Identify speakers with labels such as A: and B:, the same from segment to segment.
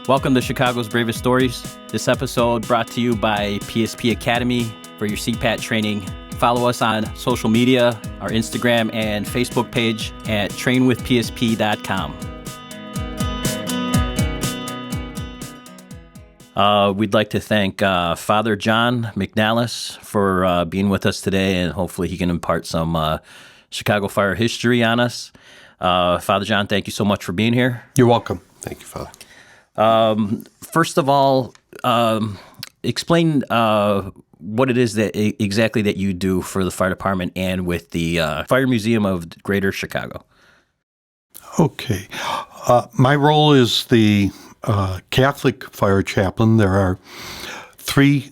A: Welcome to Chicago's Bravest Stories. This episode brought to you by PSP Academy for your CPAT training. Follow us on social media, our Instagram and Facebook page at trainwithpsp.com. We'd like to thank Father John McNallis for being with us today, and hopefully he can impart some Chicago fire history on us. Father John, thank you so much for being here.
B: You're welcome.
C: Thank you, Father.
A: First of all, explain what it is that exactly that you do for the fire department and with the Fire Museum of Greater Chicago.
B: Okay. My role is the Catholic fire chaplain. There are 3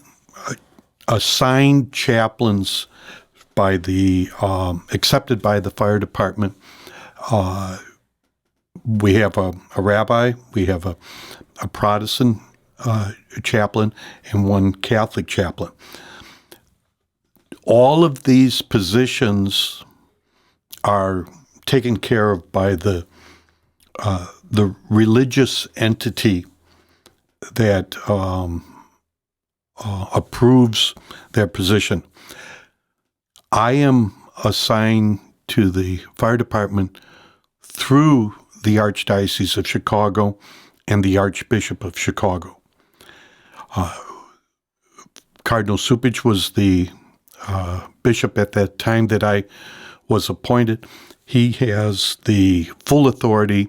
B: assigned chaplains by the accepted by the fire department. We have a rabbi, we have a Protestant chaplain, and 1 Catholic chaplain. All of these positions are taken care of by the religious entity that approves their position. I am assigned to the fire department through the Archdiocese of Chicago and the Archbishop of Chicago. Cardinal Supich was the bishop at that time that I was appointed. He has the full authority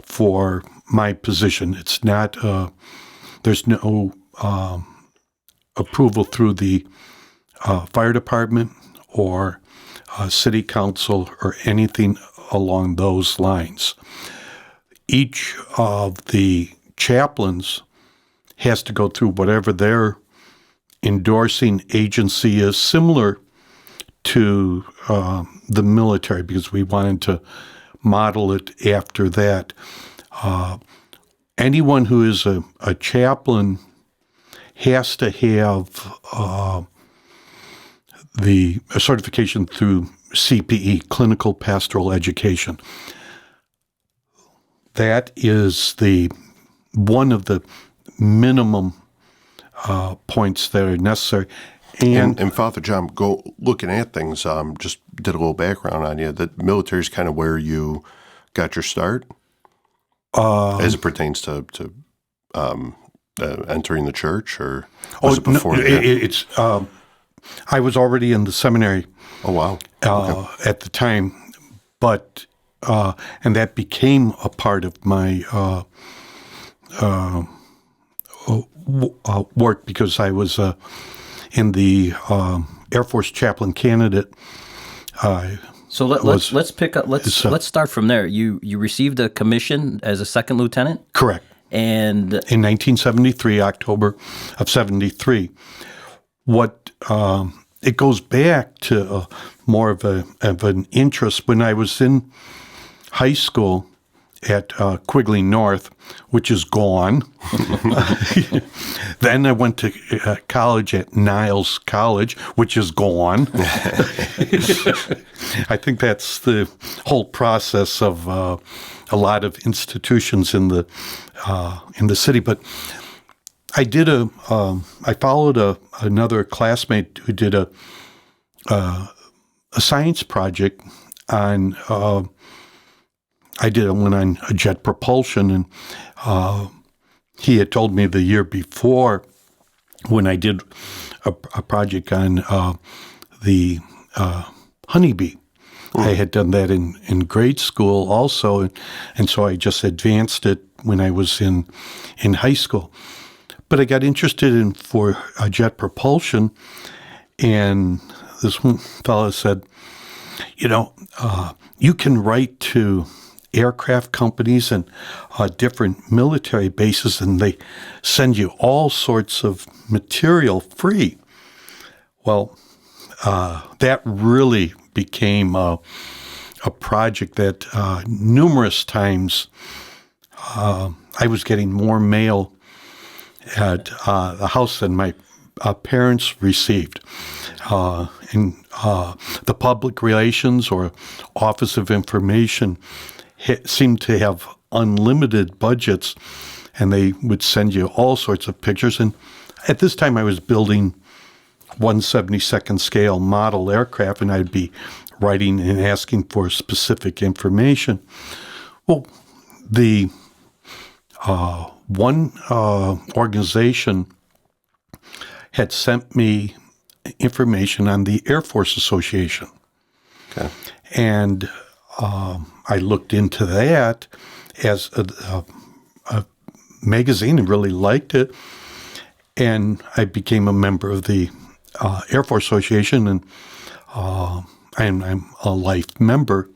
B: for my position. It's not, there's no approval through the fire department or city council or anything along those lines. Each of the chaplains has to go through whatever their endorsing agency is, similar to the military, because we wanted to model it after that. Anyone who is a chaplain has to have the certification through CPE, Clinical Pastoral Education. That is one of the minimum points that are necessary.
C: And Father John, go looking at things, just did a little background on you. The military is kind of where you got your start, as it pertains to entering the church, or was it before?
B: No, it's. I was already in the seminary.
C: Oh wow! Okay.
B: At the time, but and that became a part of my work, because I was in the Air Force chaplain candidate.
A: So let's pick up. Let's start from there. You received a commission as a 2nd lieutenant?
B: Correct.
A: And
B: in 1973, October of 73. What it goes back to more of an interest when I was in high school at Quigley North, which is gone. Then I went to college at Niles College, which is gone. I think that's the whole process of a lot of institutions in the city. But I did I followed another classmate who did a science project on. I did one on jet propulsion, and he had told me the year before, when I did a project on the honeybee. I had done that in grade school also, and so I just advanced it when I was in high school. But I got interested for jet propulsion, and this one fellow said, you can write to aircraft companies and different military bases, and they send you all sorts of material free. Well, that really became a project that numerous times I was getting more mail at the house than my parents received. And the public relations or Office of Information seemed to have unlimited budgets, and they would send you all sorts of pictures. And at this time, I was building 1/72nd scale model aircraft, and I'd be writing and asking for specific information. Well, the one organization had sent me information on the Air Force Association.
C: Okay.
B: And I looked into that as a magazine and really liked it. And I became a member of the Air Force Association, and I'm a life member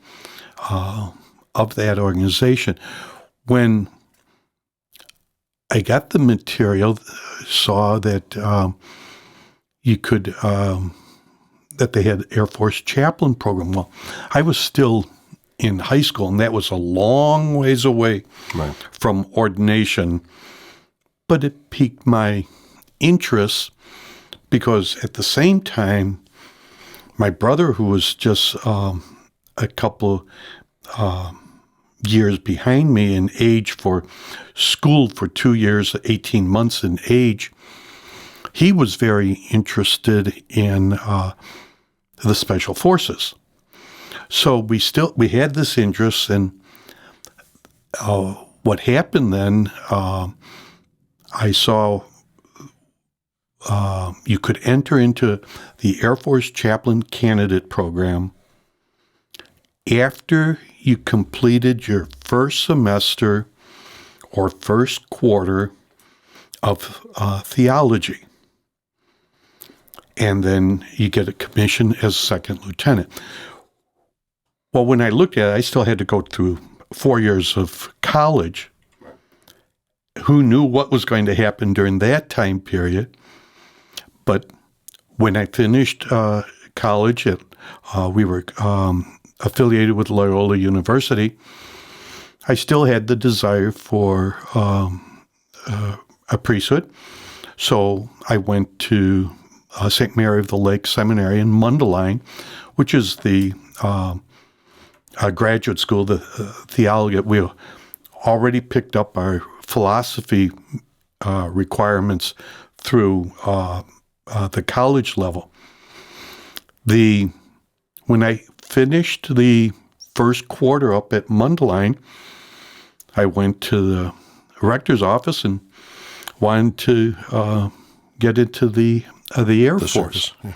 B: of that organization. When I got the material, saw that you could, that they had Air Force Chaplain program. Well, I was still in high school, and that was a long ways away from ordination, but it piqued my interest because at the same time, my brother, who was just a couple years behind me in age for school for 2 years, 18 months in age, he was very interested in the Special Forces. So we had this interest, and what happened then, I saw you could enter into the Air Force Chaplain Candidate Program after you completed your first semester or first quarter of theology. And then you get a commission as second lieutenant. Well, when I looked at it, I still had to go through 4 years of college. Who knew what was going to happen during that time period? But when I finished college, we were affiliated with Loyola University. I still had the desire for a priesthood. So I went to St. Mary of the Lake Seminary in Mundelein, which is the graduate school, the theology. We already picked up our philosophy requirements through the college level. When I finished the first quarter up at Mundelein, I went to the rector's office and wanted to get into the Air Force.
C: Yeah.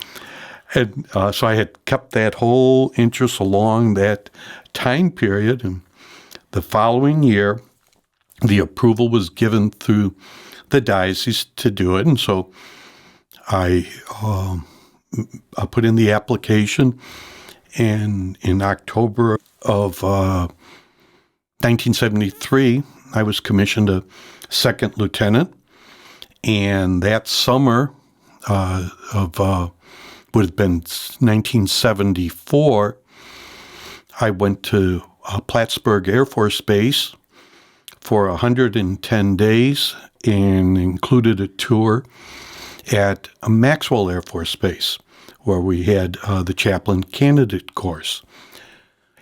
B: And so I had kept that whole interest along that time period. And the following year, the approval was given through the diocese to do it. And so I put in the application. And in October of 1973, I was commissioned a second lieutenant. And that summer would have been 1974, I went to Plattsburgh Air Force Base for 110 days and included a tour at Maxwell Air Force Base, where we had the chaplain candidate course.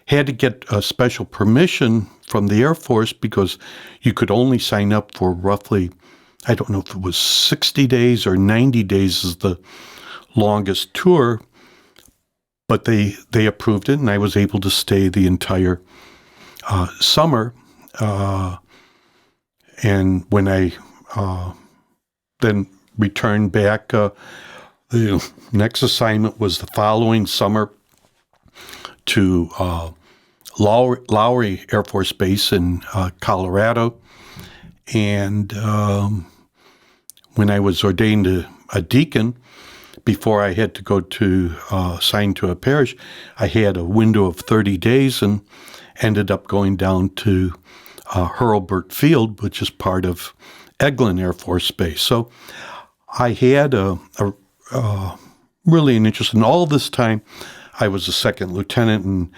B: Had to get a special permission from the Air Force because you could only sign up for roughly, I don't know if it was 60 days or 90 days is the longest tour, but they approved it, and I was able to stay the entire summer. And when I then returned back, the next assignment was the following summer to Lowry Air Force Base in Colorado. And when I was ordained a deacon, before I had to go to sign to a parish, I had a window of 30 days and ended up going down to Hurlburt Field, which is part of Eglin Air Force Base. So I had really an interest. And all this time, I was a second lieutenant, and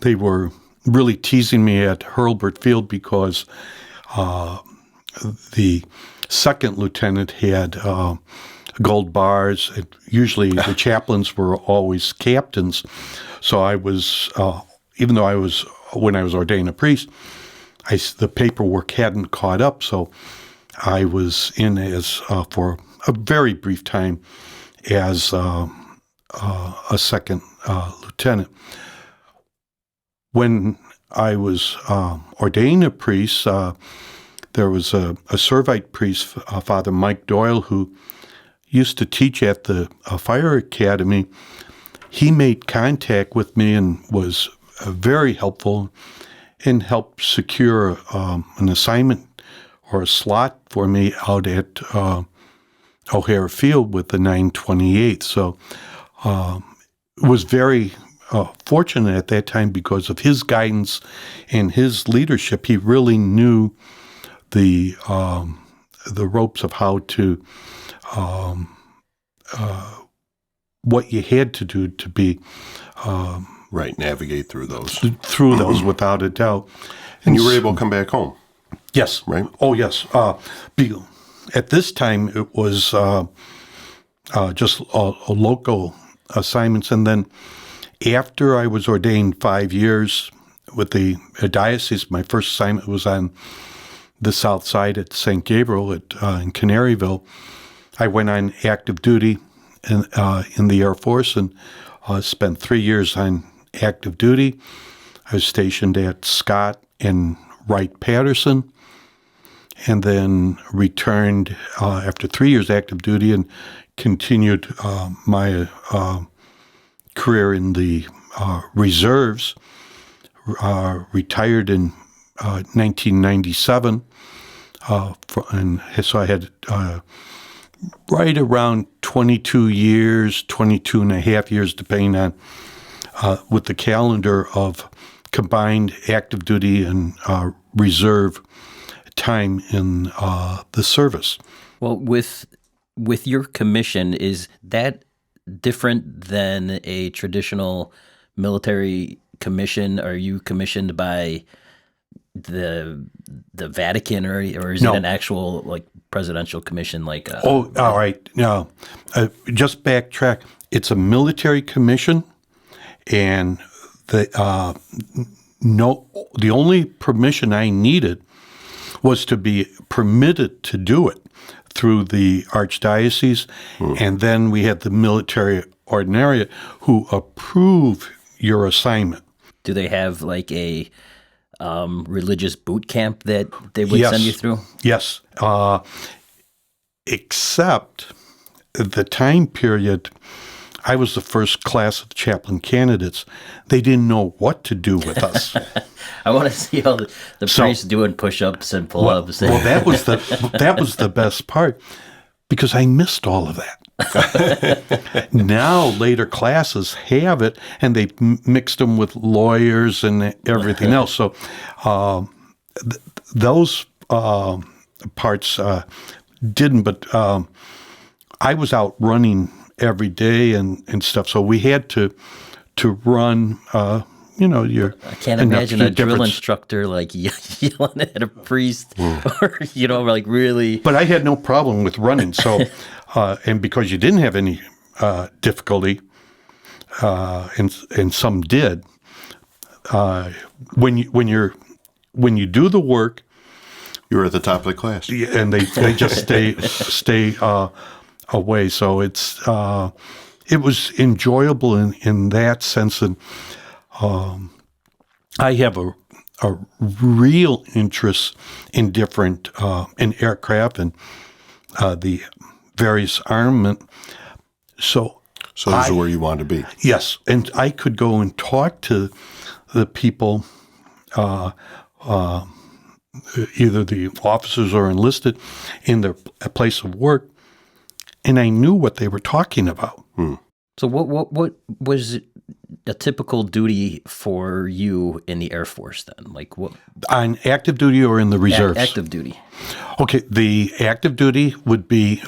B: they were really teasing me at Hurlburt Field because the second lieutenant had gold bars. Usually the chaplains were always captains. So I was, even though when I was ordained a priest, the paperwork hadn't caught up, so I was in as for a very brief time as a second lieutenant. When I was ordained a priest, there was a Servite priest, Father Mike Doyle, who used to teach at the fire academy. He made contact with me and was very helpful and helped secure an assignment or a slot for me out at O'Hare Field with the 928. So was very fortunate at that time because of his guidance and his leadership. He really knew the ropes of how to what you had to do to be
C: Right, navigate through those.
B: through those without a doubt.
C: And you were able to come back home,
B: Yes.
C: right?
B: Oh, yes. At this time, it was just a local assignments. And then after I was ordained 5 years with the diocese, my first assignment was on the south side at St. Gabriel in Canaryville. I went on active duty in the Air Force and spent 3 years on active duty. I was stationed at Scott and Wright-Patterson, and then returned after 3 years active duty and continued my career in the reserves. Retired in 1997, and so I had right around 22 years, 22 and a half years, depending on with the calendar of combined active duty and reserve time in the service.
A: Well, with your commission, is that different than a traditional military commission? Are you commissioned by the Vatican, or is
B: No.
A: it an actual like presidential commission? Like
B: All right. Now, just backtrack. It's a military commission, and the only permission I needed was to be permitted to do it through the archdiocese, and then we had the military ordinariate who approve your assignment.
A: do they have like a religious boot camp that they would send you through?
B: Yes. Except the time period, I was the first class of the chaplain candidates. They didn't know what to do with us.
A: I want to see all the priests doing push-ups and pull-ups.
B: Well, that was the best part, because I missed all of that. Now later classes have it, and they've mixed them with lawyers and everything else. So those parts didn't, but I was out running every day and stuff. So we had to run. I
A: can't imagine a drill instructor like yelling at a priest, or like really.
B: But I had no problem with running. So, and because you didn't have any difficulty, and some did, when you do the work,
C: You were at the top of the class.
B: and they just stay away. So it was enjoyable in that sense, and I have a real interest in different in aircraft and the various armament. So
C: this is where you want to be.
B: yes, and I could go and talk to the people, either the officers or enlisted, in their place of work, and I knew what they were talking about.
A: So what was a typical duty for you in the Air Force then? Like what?
B: On active duty or in the reserves?
A: Active duty.
B: Okay, the active duty would be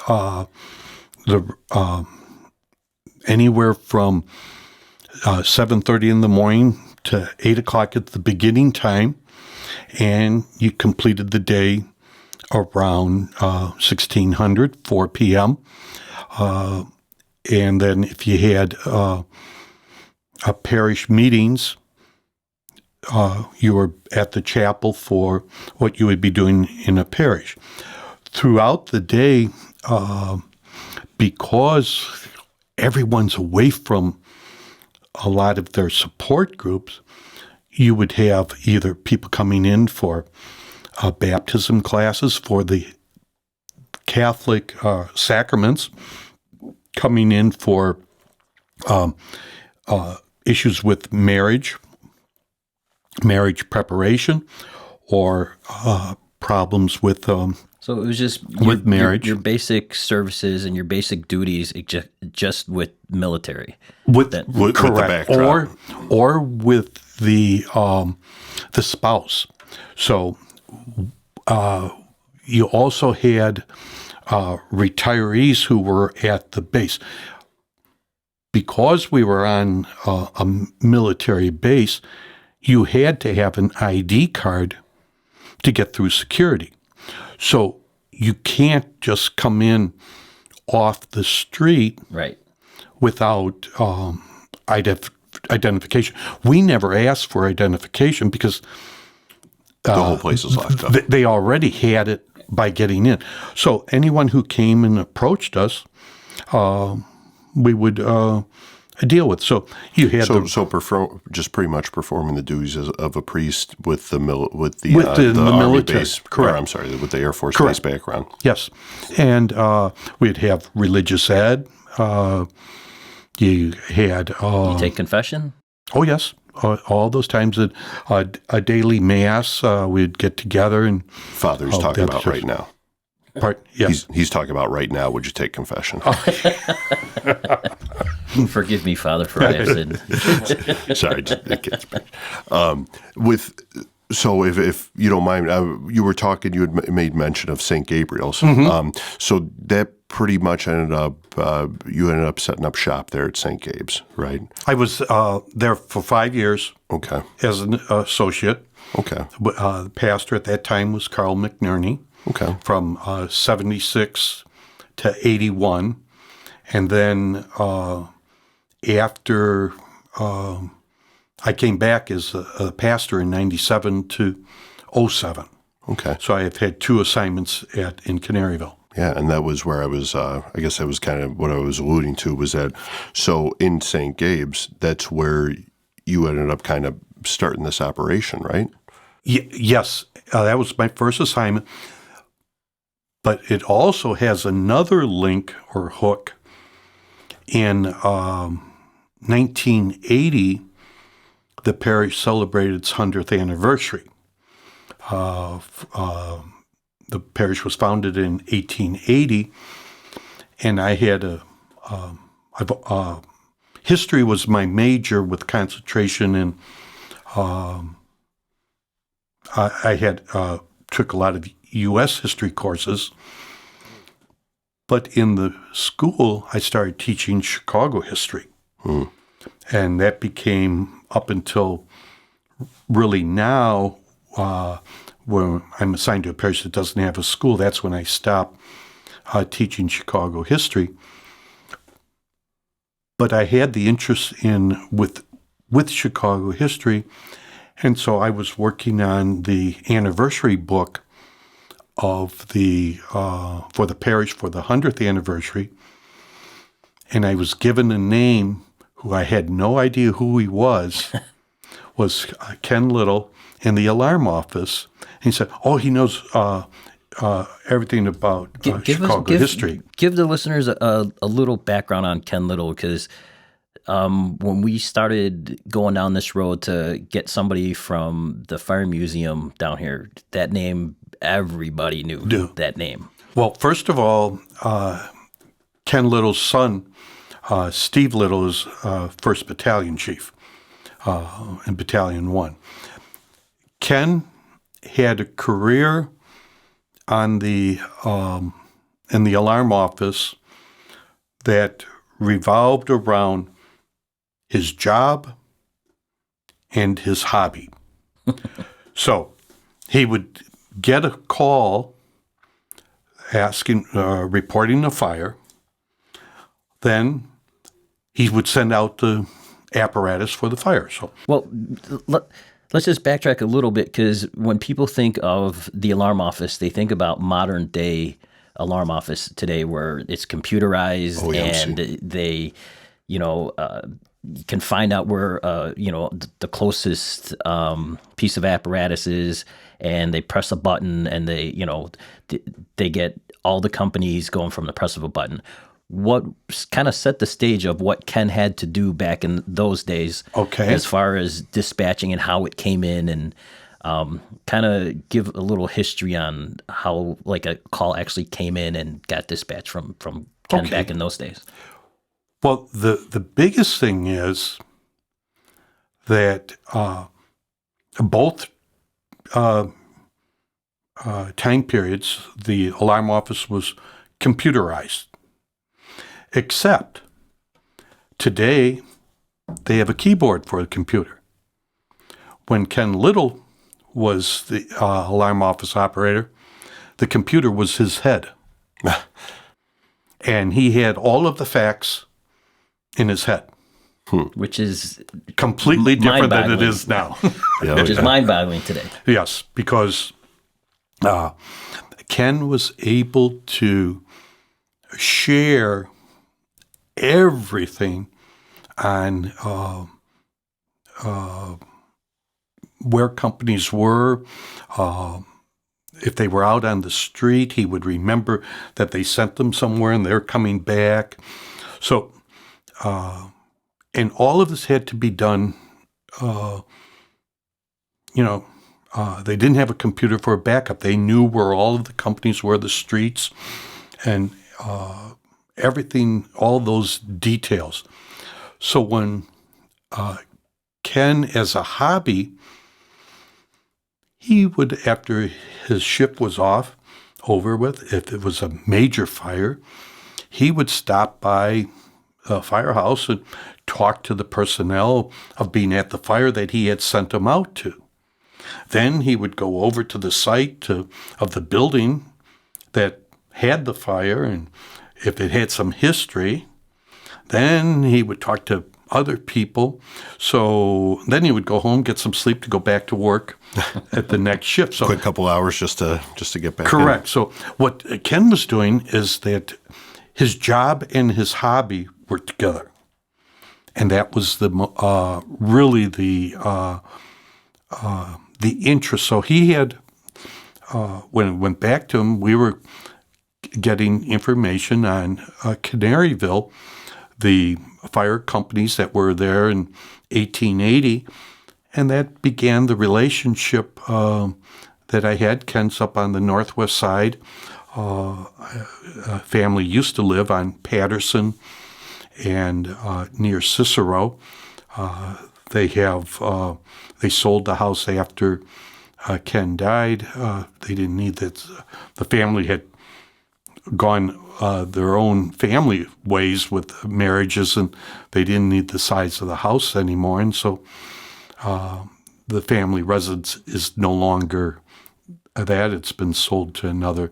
B: anywhere from 7:30 in the morning to 8 o'clock at the beginning time, and you completed the day around 1600, 4 p.m. And then if you had parish meetings, you were at the chapel for what you would be doing in a parish. Throughout the day, because everyone's away from a lot of their support groups, you would have either people coming in for baptism classes for the Catholic sacraments, coming in for issues with marriage preparation, or problems with
A: So it was just
B: with marriage.
A: your basic services and your basic duties, just with military.
B: with
C: With
B: correct,
C: the backdrop.
B: or with the spouse. So you also had retirees who were at the base. Because we were on a military base, you had to have an ID card to get through security. So you can't just come in off the street
A: Right.
B: without identification. We never asked for identification because
C: The whole place is locked up.
B: they already had it by getting in. So anyone who came and approached us, we would deal with. So you had
C: Just pretty much performing the duties of a priest with the
B: the
C: Army
B: military.
C: base.
B: Correct.
C: Or, I'm sorry, with the Air Force
B: Correct.
C: base background.
B: Yes, and we'd have religious ed. You had
A: You take confession?
B: oh yes, all those times at a daily mass, we'd get together and
C: Father's talking about right now.
B: yes.
C: He's talking about right now. Would you take confession?
A: Forgive me, Father, for I have sinned.
C: Sorry, it gets back. So if you don't mind, you were talking. You had made mention of St. Gabriel's. So that pretty much ended up. You ended up setting up shop there at St. Gabe's, right?
B: I was there for 5 years
C: Okay.
B: as an associate.
C: Okay.
B: The pastor at that time was Carl McNerney.
C: Okay.
B: From 76 to 81. And then after I came back as a pastor in 97 to 07.
C: Okay.
B: So I have had 2 assignments in Canaryville.
C: Yeah, and that was where I was. I guess that was kind of what I was alluding to. Was that so in St. Gabe's? That's where you ended up kind of starting this operation, right?
B: Yes, that was my first assignment. But it also has another link or hook. In 1980, the parish celebrated its 100th anniversary. The parish was founded in 1880, and I had history was my major with concentration in. I had took a lot of U.S. history courses, but in the school, I started teaching Chicago history. And that became, up until really now, when I'm assigned to a parish that doesn't have a school, that's when I stopped teaching Chicago history. But I had the interest with Chicago history, and so I was working on the anniversary book of the for the parish for the 100th anniversary, and I was given a name who I had no idea who he was Ken Little in the alarm office. And he said, "Oh, he knows everything about Chicago history."
A: Give the listeners a little background on Ken Little, because when we started going down this road to get somebody from the Fire Museum down here, that name, everybody knew that name.
B: Well, first of all, Ken Little's son, Steve Little, is 1st Battalion Chief in Battalion 1. Ken had a career on the in the alarm office that revolved around his job and his hobby. So he would get a call asking, reporting a fire. Then he would send out the apparatus for the fire. So,
A: Well, Let's just backtrack a little bit, because when people think of the alarm office, they think about modern day alarm office today, where it's computerized and they, you can find out where, the closest piece of apparatus is, and they press a button, and they get all the companies going from the press of a button. What kind of set the stage of what Ken had to do back in those days, as far as dispatching and how it came in, and kind of give a little history on how like a call actually came in and got dispatched from Ken back in those days?
B: Well, the biggest thing is that both time periods, the alarm office was computerized. Except today, they have a keyboard for the computer. When Ken Little was the alarm office operator, the computer was his head. And he had all of the facts in his head.
A: Which is
B: completely different than it is now.
A: Which is mind-boggling today.
B: Yes, because Ken was able to share everything on where companies were. If they were out on the street, he would remember that they sent them somewhere and they're coming back. So, and all of this had to be done, they didn't have a computer for a backup. They knew where all of the companies were, the streets, and everything, all those details. So when Ken, as a hobby, he would, after his shift was over with, if it was a major fire, he would stop by a firehouse and talk to the personnel of being at the fire that he had sent them out to. Then he would go over to the site of the building that had the fire, and if it had some history, then he would talk to other people. So then he would go home, get some sleep to go back to work at the next shift. So
C: quick couple hours just to get back.
B: Correct. So what Ken was doing is that his job and his hobby were together, and that was really the interest. So he had when it went back to him, we were getting information on Canaryville, the fire companies that were there in 1880, and that began the relationship that I had. Ken's up on the northwest side. A family used to live on Patterson and near Cicero. They sold the house after Ken died. They didn't need that. The family had gone their own family ways with marriages, and they didn't need the size of the house anymore. And so the family residence is no longer that. It's been sold to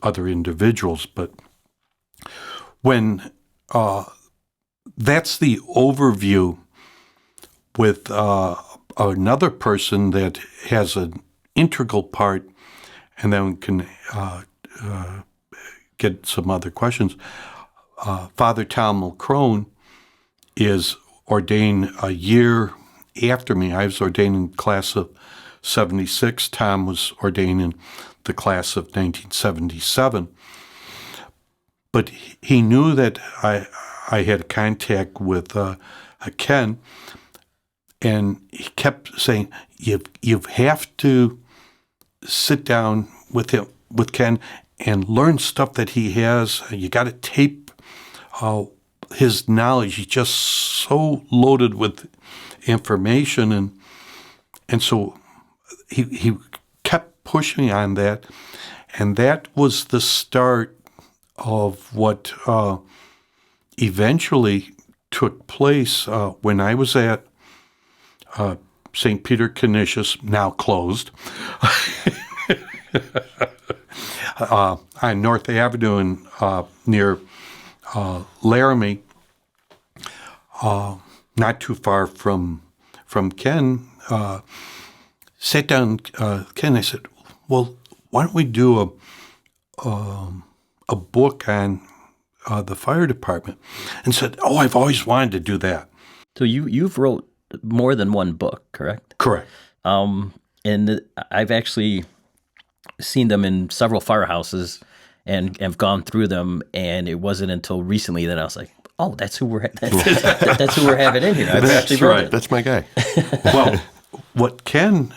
B: other individuals. But when that's the overview, with another person that has an integral part, and then we can get some other questions. Father Tom Mulcrone is ordained a year after me. I was ordained in the class of 76. Tom was ordained in the class of 1977. But he knew that I had contact with Ken, and he kept saying, you have to sit down with Ken and learn stuff that he has. You got to tape his knowledge. He's just so loaded with information, and so he kept pushing on that, and that was the start of what eventually took place when I was at St. Peter Canisius, now closed, on North Avenue and near Laramie, not too far from from Ken, sat down, Ken, I said, well, why don't we do a book on the fire department? And said, oh, I've always wanted to do that.
A: So you've wrote more than one book, correct?
B: Correct.
A: And I've actually seen them in several firehouses and have gone through them. And it wasn't until recently that I was like, oh, that's who we're that's who we're having in here. I've actually read it.
C: That's my guy.
B: Well, what Ken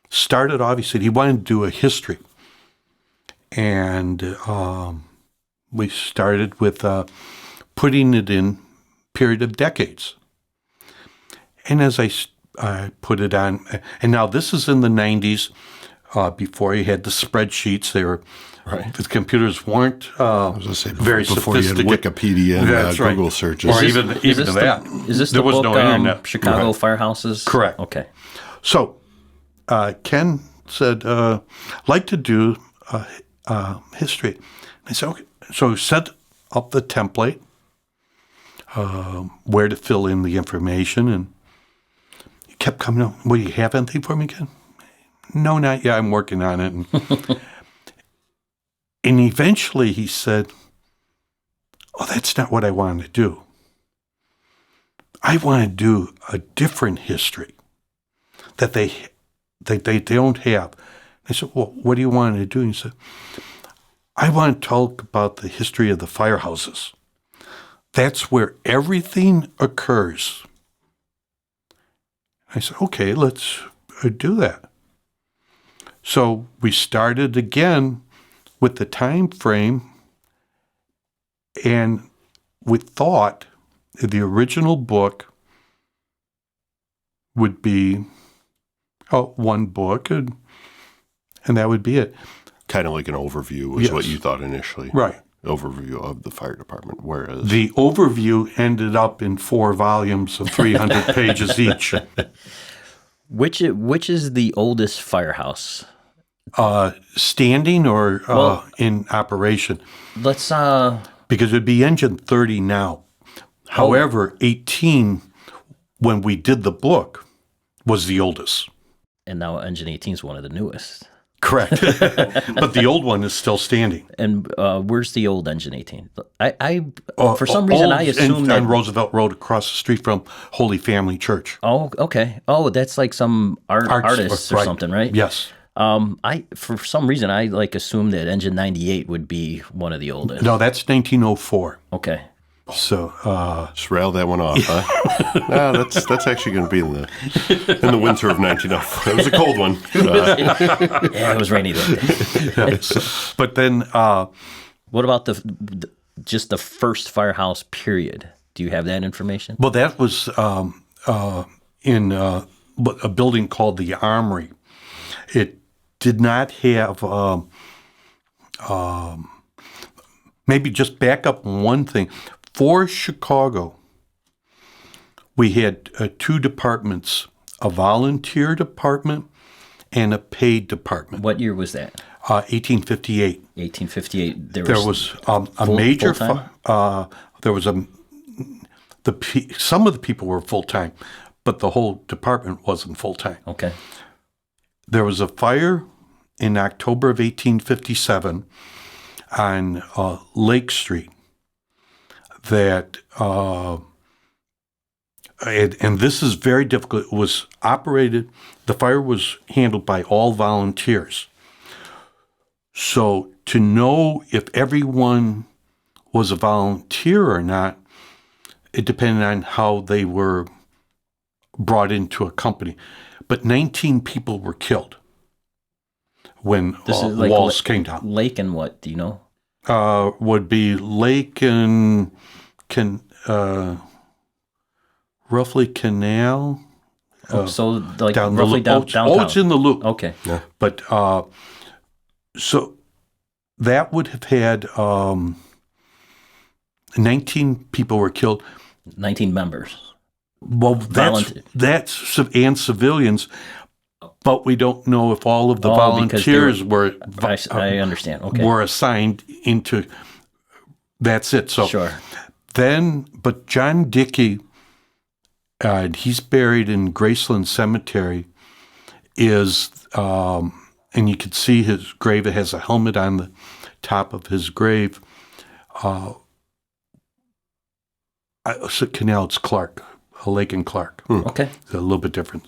B: started off, he said he wanted to do a history. And we started with putting it in period of decades. And as I put it on, and now this is in the 90s, before you had the spreadsheets. They were, the computers weren't very
C: before
B: sophisticated.
C: you had Wikipedia and
B: That's right.
C: Google searches.
B: Or even that.
A: Is this
B: there
A: the
B: was
A: book,
B: no internet.
A: Chicago Firehouses?
B: Correct.
A: Okay.
B: So Ken said, like to do history. And I said, okay. So set up the template, where to fill in the information, and he kept coming up, well, you have anything for me, Ken? No, not yet. I'm working on it. And eventually he said, oh, that's not what I want to do. I want to do a different history that they don't have. I said, well, what do you want to do? And he said, I want to talk about the history of the firehouses. That's where everything occurs. I said, okay, let's do that. So we started again with the time frame, and we thought the original book would be one book, and that would be it.
C: Kind of like an overview is what you thought initially.
B: Right.
C: Overview of the fire department, whereas
B: the overview ended up in 4 volumes of 300 pages each.
A: Which is the oldest firehouse?
B: Standing or in operation?
A: Let's
B: because it'd be engine 30 now. However, 18 when we did the book was the oldest.
A: And now engine 18 is one of the newest.
B: Correct. But the old one is still standing.
A: And where's the old engine 18? I for some reason I assumed that
B: on Roosevelt Road across the street from Holy Family Church.
A: Oh, okay. Oh, that's like some artists or something, right?
B: Yes.
A: I for some reason I assumed that engine 98 would be one of the oldest.
B: No, that's 1904.
A: Okay.
B: So
C: just rail that one off, huh? No, that's actually going to be in the winter of 1904. It was a cold one.
A: Yeah, it was rainy then.
B: But then,
A: what about just the first firehouse period? Do you have that information?
B: Well, that was in a building called the Armory. It did not have. Maybe just back up one thing. For Chicago, we had 2 departments, a volunteer department and a paid department.
A: What year was that?
B: 1858.
A: 1858.
B: There was a major. There was some of the people were full time, but the whole department wasn't full time.
A: Okay.
B: There was a fire in October of 1857 on Lake Street. That, and this is very difficult, it was operated, the fire was handled by all volunteers. So to know if everyone was a volunteer or not, it depended on how they were brought into a company. But 19 people were killed when the walls came down.
A: Lake and what, do you know?
B: Would be Lake and roughly Canal.
A: So like
B: down
A: roughly downtown.
B: Oh, it's in the loop.
A: Okay.
C: Yeah.
B: But so that would have had 19 people were killed.
A: 19 members.
B: Well, that's and civilians. But we don't know if all of the volunteers were.
A: I understand. Okay.
B: Were assigned into. That's it. So
A: sure.
B: Then, but John Dickey and he's buried in Graceland Cemetery. And you can see his grave. It has a helmet on the top of his grave. Canal, it's Clark, Lake and Clark.
A: Okay.
B: It's a little bit different.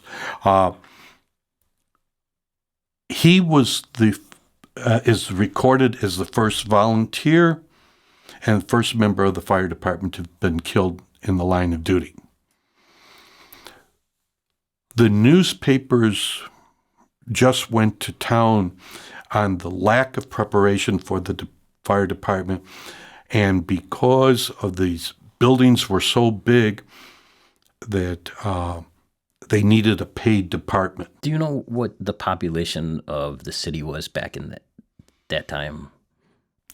B: He was is recorded as the first volunteer and first member of the fire department to have been killed in the line of duty. The newspapers just went to town on the lack of preparation for the fire department, and because of these buildings were so big that they needed a paid department.
A: Do you know what the population of the city was back in that time?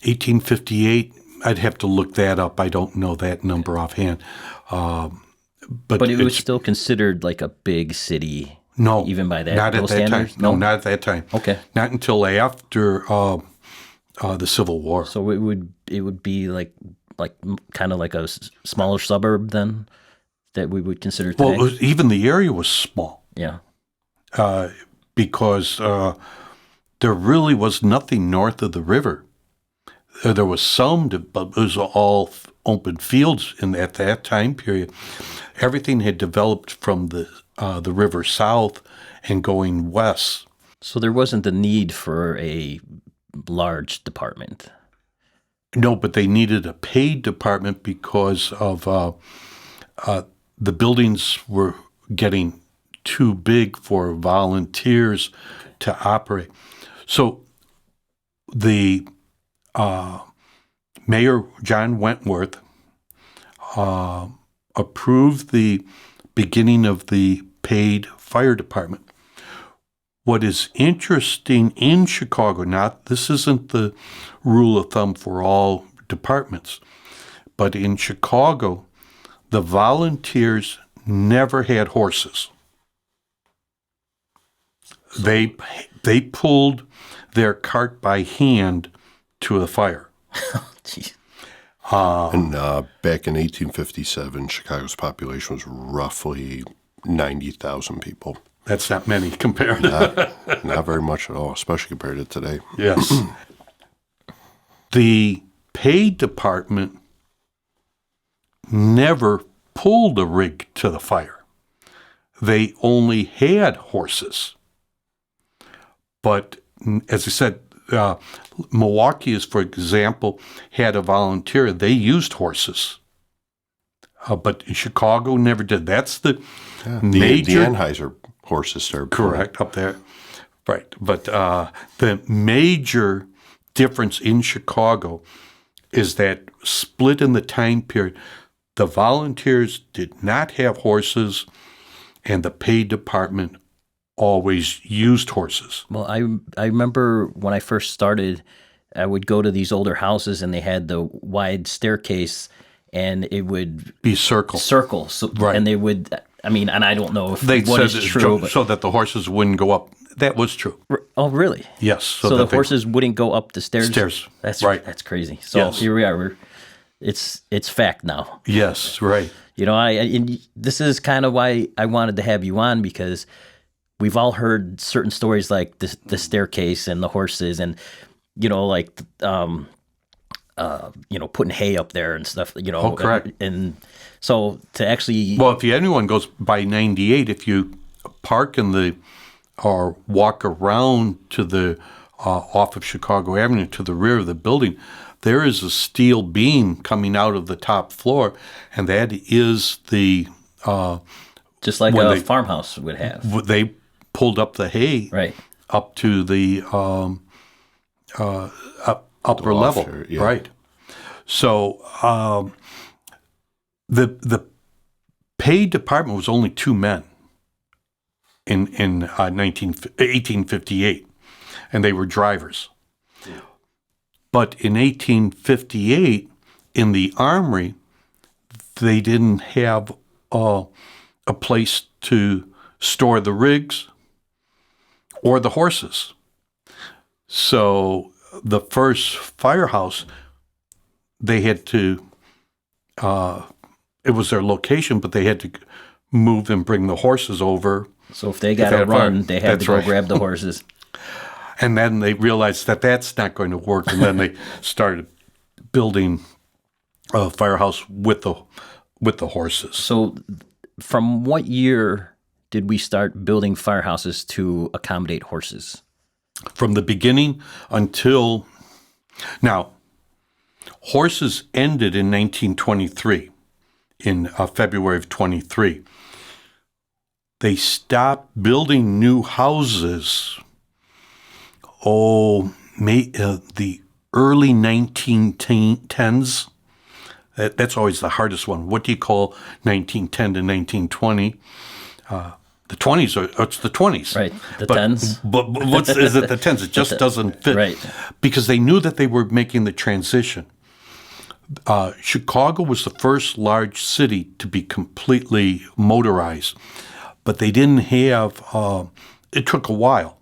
B: 1858, I'd have to look that up. I don't know that number offhand.
A: But it was still considered like a big city.
B: No,
A: even by
B: not at that
A: standards?
B: time. No, not at that time.
A: Okay,
B: not until after the Civil War.
A: so it would be like kind of like a smaller suburb then that we would consider today.
B: Well, even the area was small.
A: Yeah,
B: because there really was nothing north of the river. There was some, but it was all open fields at that time period. Everything had developed from the river south and going west.
A: so there wasn't the need for a large department.
B: No, but they needed a paid department because of the buildings were getting too big for volunteers to operate. So the Mayor John Wentworth approved the beginning of the paid fire department. What is interesting in Chicago, this isn't the rule of thumb for all departments, but in Chicago, the volunteers never had horses. They pulled their cart by hand to a fire.
A: Jeez.
C: And back in 1857, Chicago's population was roughly 90,000 people.
B: That's not many compared.
C: Not very much at all, especially compared to today.
B: Yes. The paid department never pulled a rig to the fire. They only had horses. But as I said, Milwaukee, for example, had a volunteer. They used horses. But Chicago never did. That's the major...
C: The Anheuser horses started.
B: Correct, up there. Right. But the major difference in Chicago is that split in the time period. The volunteers did not have horses, and the paid department always used horses.
A: Well, I remember when I first started, I would go to these older houses and they had the wide staircase, and it would
B: be circle.
A: So,
B: right.
A: And they would, I mean, and I don't know if
B: they
A: what
B: said
A: is true.
B: So that the horses wouldn't go up. That was true.
A: Oh, really?
B: Yes.
A: So the horses wouldn't go up the stairs?
B: Stairs.
A: That's
B: right.
A: That's crazy. So
B: yes.
A: Here we are. It's fact now.
B: Yes, right.
A: You know, and this is kind of why I wanted to have you on, because we've all heard certain stories like the staircase and the horses, and like putting hay up there and stuff.
B: Oh, correct.
A: And so to actually,
B: well, if anyone goes by 98, if you park or walk around to the off of Chicago Avenue to the rear of the building, there is a steel beam coming out of the top floor, and that is the
A: just like a farmhouse would have.
B: They pulled up the hay
A: right
B: up to the upper level,
C: here, yeah.
B: right? So the paid department was only 2 men in 1858, and they were drivers. But in 1858, in the armory, they didn't have a place to store the rigs or the horses. So the first firehouse, they had to, it was their location, but they had to move and bring the horses over.
A: So if they got to run, they had to go grab the horses.
B: And then they realized that that's not going to work, and then they started building a firehouse with the horses.
A: So from what year did we start building firehouses to accommodate horses?
B: From the beginning until now, horses ended in 1923, in February of 23. They stopped building new houses, the early 1910s. That's always the hardest one. What do you call 1910 to 1920? The 20s it's the 20s.
A: Right, the 10s.
B: But is it the 10s? It just doesn't fit.
A: Right.
B: Because they knew that they were making the transition. Chicago was the first large city to be completely motorized, but they didn't have, it took a while.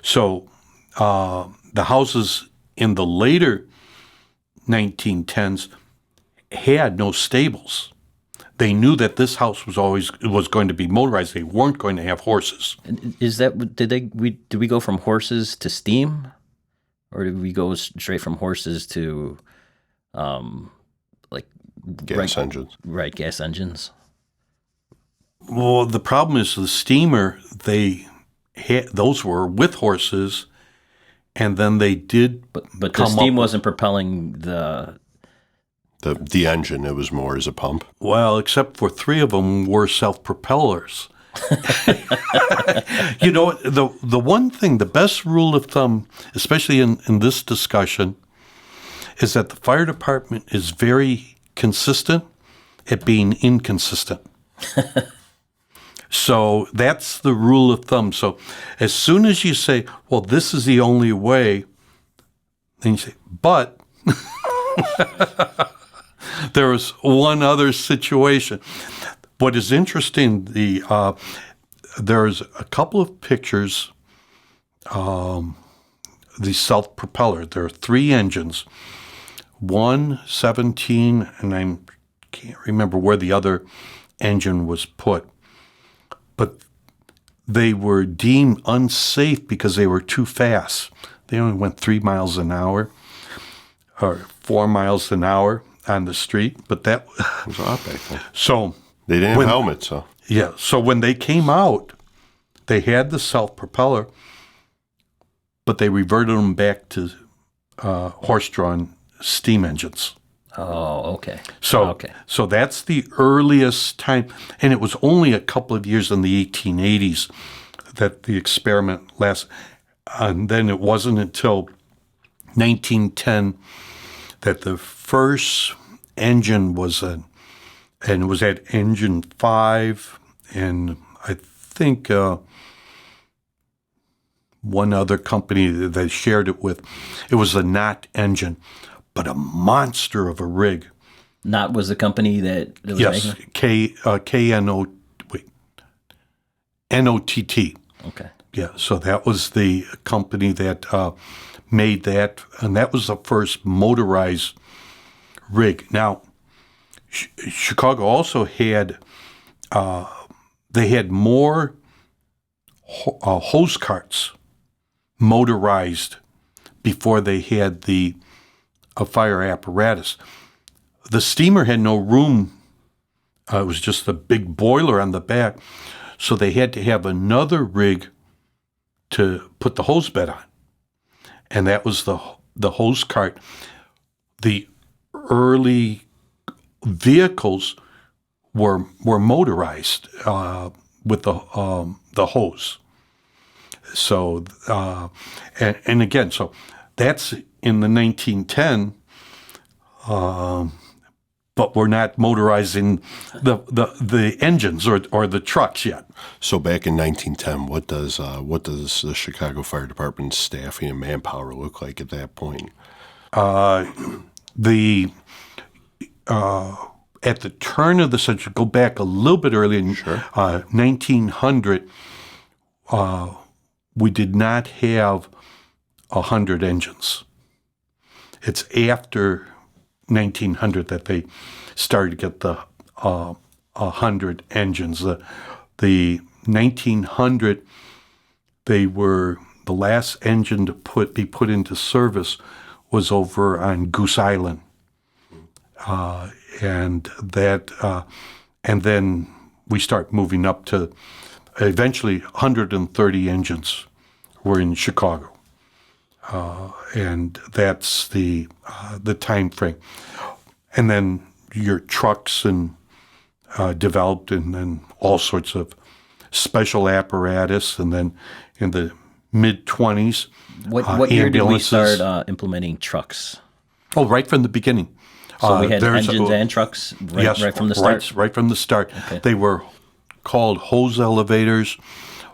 B: So the houses in the later 1910s had no stables. They knew that this house was going to be motorized. They weren't going to have horses.
A: Is that did we go from horses to steam, or did we go straight from horses to like
C: Gas engines?
A: Right, gas engines.
B: Well, the problem is the steamer. Those were with horses, and then they did.
A: But the steam wasn't propelling
C: the engine. It was more as a pump.
B: Well, except for 3 of them were self-propellers. You know, the one thing, the best rule of thumb, especially in this discussion, is that the fire department is very consistent at being inconsistent. So that's the rule of thumb. So as soon as you say, well, this is the only way, then you say, but there was one other situation. What is interesting, there's a couple of pictures, the self-propeller. There are 3 engines, one 17, and I can't remember where the other engine was put. But they were deemed unsafe because they were too fast. They only went 3 miles an hour or 4 miles an hour on the street. But that
C: was odd back then.
B: So
C: they didn't have helmets, so
B: yeah. So when they came out, they had the self-propeller, but they reverted them back to horse-drawn steam engines.
A: Oh, okay.
B: So that's the earliest time, and it was only a couple of years in the 1880s that the experiment lasted. And then it wasn't until 1910 that the first engine was and it was at engine 5, and I think one other company that they shared it with, it was a Knott engine, but a monster of a rig.
A: Knott was the company that was making it?
B: N-O-T-T.
A: Okay.
B: Yeah, so that was the company that made that, and that was the first motorized rig. Now, Chicago also had, they had more hose carts motorized before they had a fire apparatus. The steamer had no room. It was just a big boiler on the back. So they had to have another rig to put the hose bed on. And that was the hose cart. The early vehicles were motorized with the hose. So, and again, so that's in the 1910, but we're not motorizing the engines or the trucks yet.
C: So back in 1910, what does the Chicago Fire Department's staffing and manpower look like at that point?
B: At the turn of the century, go back a little bit earlier, in 1900, we did not have 100 engines. It's after 1900 that they started to get the 100 engines. The 1900, they were the last engine to be put into service was over on Goose Island, and then we start moving up to eventually 130 engines were in Chicago, and that's the time frame. And then your trucks and developed, and then all sorts of special apparatus, and then in the mid-20s,
A: What year did we
B: ambulances.
A: start implementing trucks?
B: Oh, right from the beginning.
A: So we had
B: There's-
A: engines and trucks
B: yes,
A: right from the start?
B: Right from the start.
A: Okay.
B: They were called hose elevators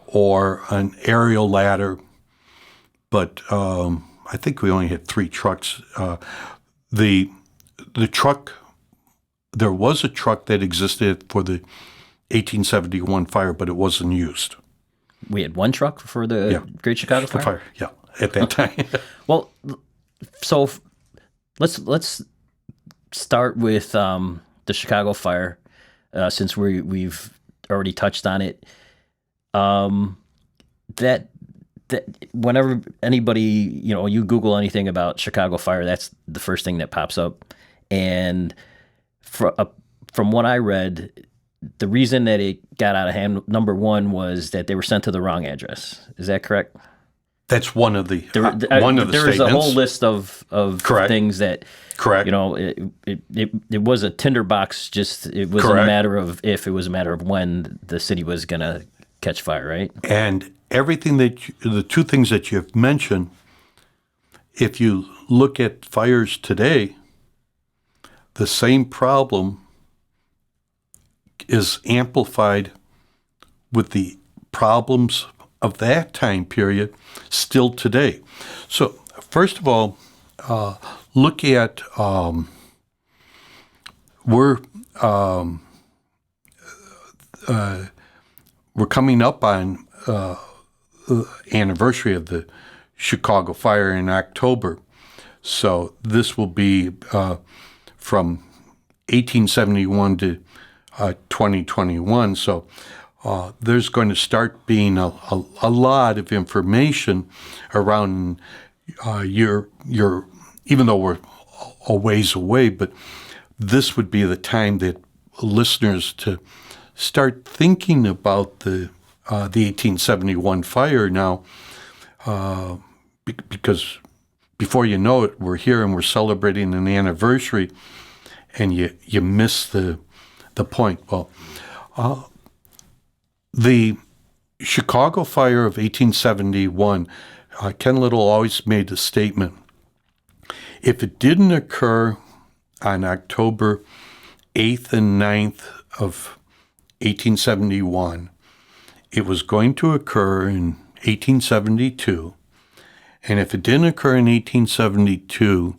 B: or an aerial ladder, but I think we only had 3 trucks. The truck, there was a truck that existed for the 1871 fire, but it wasn't used.
A: We had one truck for the Great Chicago
B: The
A: Fire?
B: fire, yeah, at that time.
A: Well, so let's start with the Chicago Fire, since we've already touched on it. That whenever anybody, you Google anything about Chicago Fire, that's the first thing that pops up. And from what I read, the reason that it got out of hand, number one, was that they were sent to the wrong address. Is that correct?
B: That's one of the
A: There
B: statements.
A: was a whole list of
B: Correct.
A: things that,
B: Correct.
A: it was a tinderbox. Just it wasn't a
B: Correct.
A: matter of if; it was a matter of when the city was gonna catch fire, right?
B: And everything the 2 things that you've mentioned, if you look at fires today, the same problem is amplified with the problems of that time period still today. So first of all, look at we're coming up on anniversary of the Chicago Fire in October. So this will be from 1871 to 2021. So there's going to start being a lot of information around your even though we're a ways away, but this would be the time that listeners to start thinking about the 1871 fire now, because before you know it, we're here and we're celebrating an anniversary, and you miss the point. Well, the Chicago fire of 1871, Ken Little always made the statement, if it didn't occur on October 8th and 9th of 1871, it was going to occur in 1872. And if it didn't occur in 1872,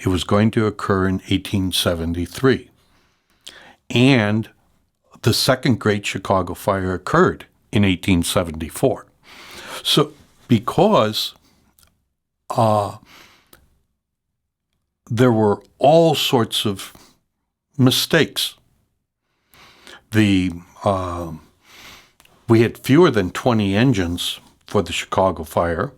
B: it was going to occur in 1873. And the second Great Chicago Fire occurred in 1874. So because there were all sorts of mistakes. We had fewer than 20 engines for the Chicago Fire.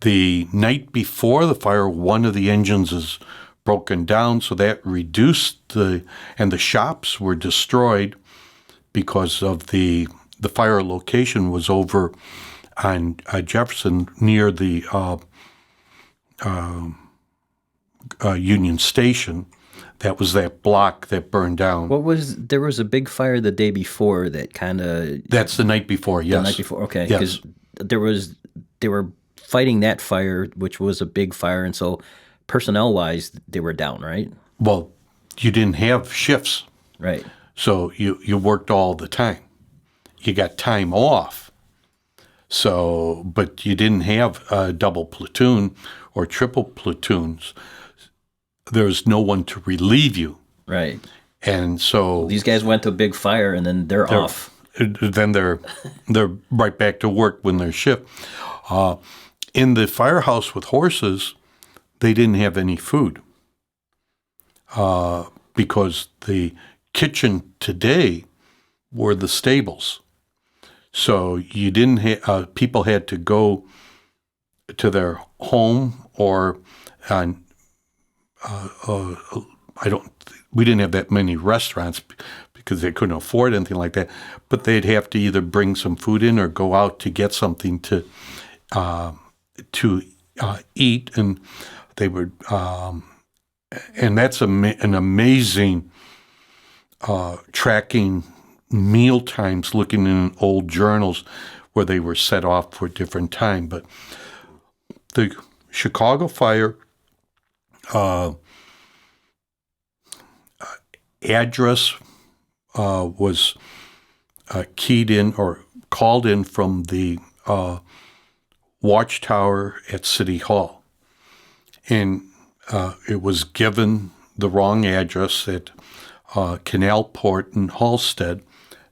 B: The night before the fire, one of the engines is broken down, so that reduced and the shops were destroyed because of the fire location was over on Jefferson near the Union Station. That was that block that burned down.
A: There was a big fire the day before that kind of...
B: That's the night before, yes.
A: The night before, okay.
B: Yes.
A: Because they were fighting that fire, which was a big fire, and so personnel-wise, they were down, right?
B: Well, you didn't have shifts.
A: Right.
B: So you worked all the time. You got time off. So, but you didn't have a double platoon or triple platoons. There's no one to relieve you.
A: Right.
B: And so
A: These guys went to a big fire, and then they're off.
B: then they're right back to work when they're shift. In the firehouse with horses, they didn't have any food because the kitchen today were the stables. So you didn't people had to go to their home or we didn't have that many restaurants because they couldn't afford anything like that. But they'd have to either bring some food in or go out to get something to eat, and they would. And that's an amazing tracking meal times, looking in old journals where they were set off for a different time. But the Chicago fire address was keyed in or called in from the watchtower at City Hall. And it was given the wrong address at Canalport and Halstead,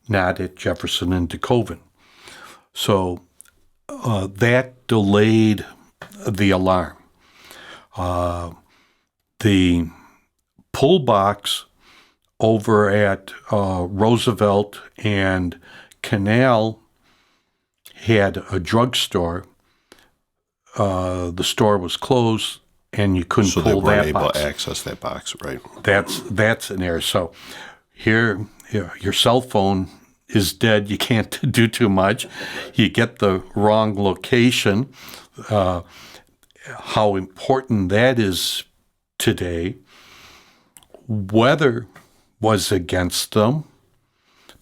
B: not at Jefferson and DeKoven. So that delayed the alarm. The pull box over at Roosevelt and Canal had a drugstore. The store was closed, and you couldn't pull that box. So they weren't able
C: to access that box, right?
B: That's an error. So here, your cell phone is dead. You can't do too much. You get the wrong location. How important that is today. Weather was against them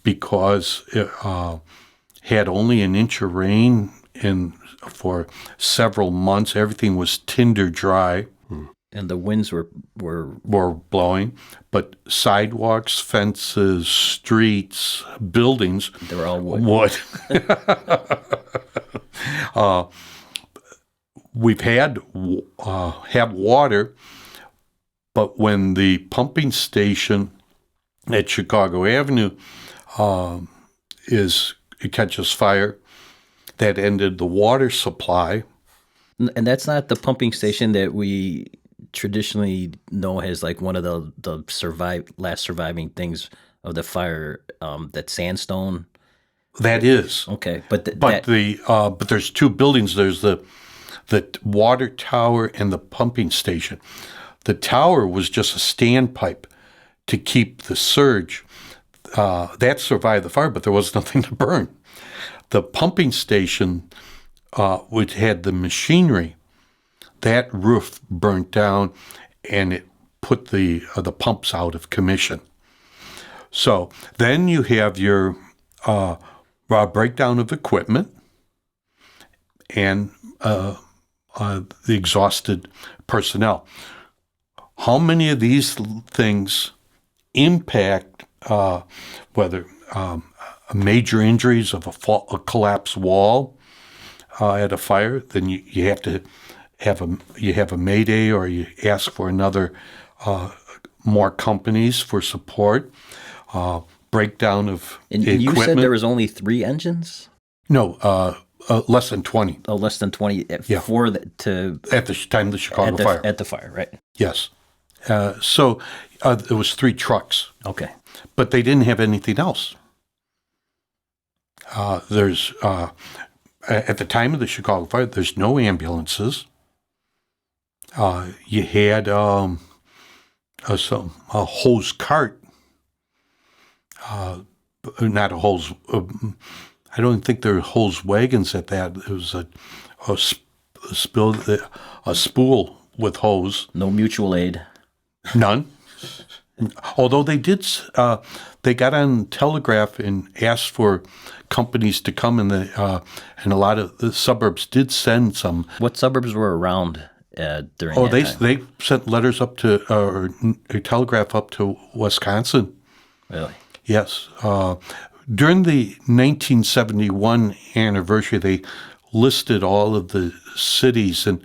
B: because it had only an inch of rain for several months. Everything was tinder dry.
A: And the winds were
B: blowing, but sidewalks, fences, streets, buildings,
A: they were all wood.
B: We've had have water, but when the pumping station at Chicago Avenue it catches fire, that ended the water supply.
A: And that's not the pumping station that we traditionally know as like one of the last surviving things of the fire. That sandstone.
B: That is
A: okay, but
B: there's two buildings. There's the water tower and the pumping station. The tower was just a standpipe to keep the surge. That survived the fire, but there was nothing to burn. The pumping station, which had the machinery, that roof burnt down, and it put the pumps out of commission. So then you have your breakdown of equipment and the exhausted personnel. How many of these things impact whether major injuries of a collapsed wall at a fire? Then you have to have a mayday, or you ask for another more companies for support. Breakdown of equipment.
A: You said there was only 3 engines?
B: No, less than 20.
A: Oh, less than 20
B: at the time of the Chicago fire.
A: At the fire, right?
B: Yes. So there was 3 trucks.
A: Okay.
B: But they didn't have anything else. There's at the time of the Chicago fire, there's no ambulances. You had a hose cart. Not a hose. I don't think there were hose wagons at that. It was a spool with hose.
A: No mutual aid.
B: None. Although they did, they got on telegraph and asked for companies to come, and a lot of the suburbs did send some.
A: What suburbs were around during?
B: Oh,
A: that time?
B: They sent letters up to or a telegraph up to Wisconsin.
A: Really?
B: Yes. During the 1971 anniversary, they listed all of the cities, and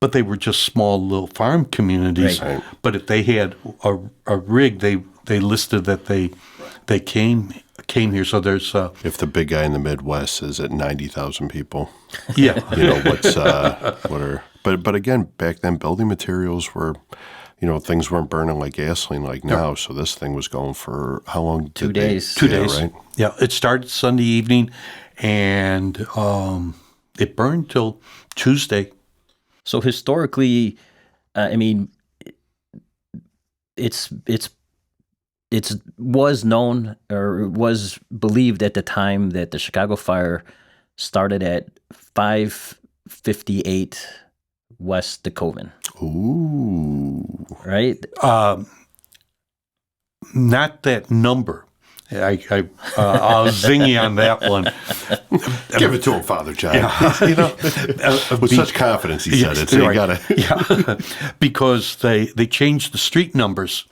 B: but they were just small little farm communities.
A: Right.
B: But if they had a rig, they listed that they came here. So there's
C: if the big guy in the Midwest is at 90,000 people,
B: yeah,
C: what's what are but again, back then building materials were, things weren't burning like gasoline like now. So this thing was going for how long?
A: 2 days.
B: 2 days.
C: Right?
B: Yeah, it started Sunday evening, and it burned till Tuesday.
A: So historically, I mean, it's was known or was believed at the time that the Chicago fire started at 558 West DeKoven.
C: Ooh.
A: Right?
B: Not that number. I'll zing you on that one.
C: Give it to him, Father John. With such confidence, he said it. So you gotta.
B: Yeah, because they changed the street numbers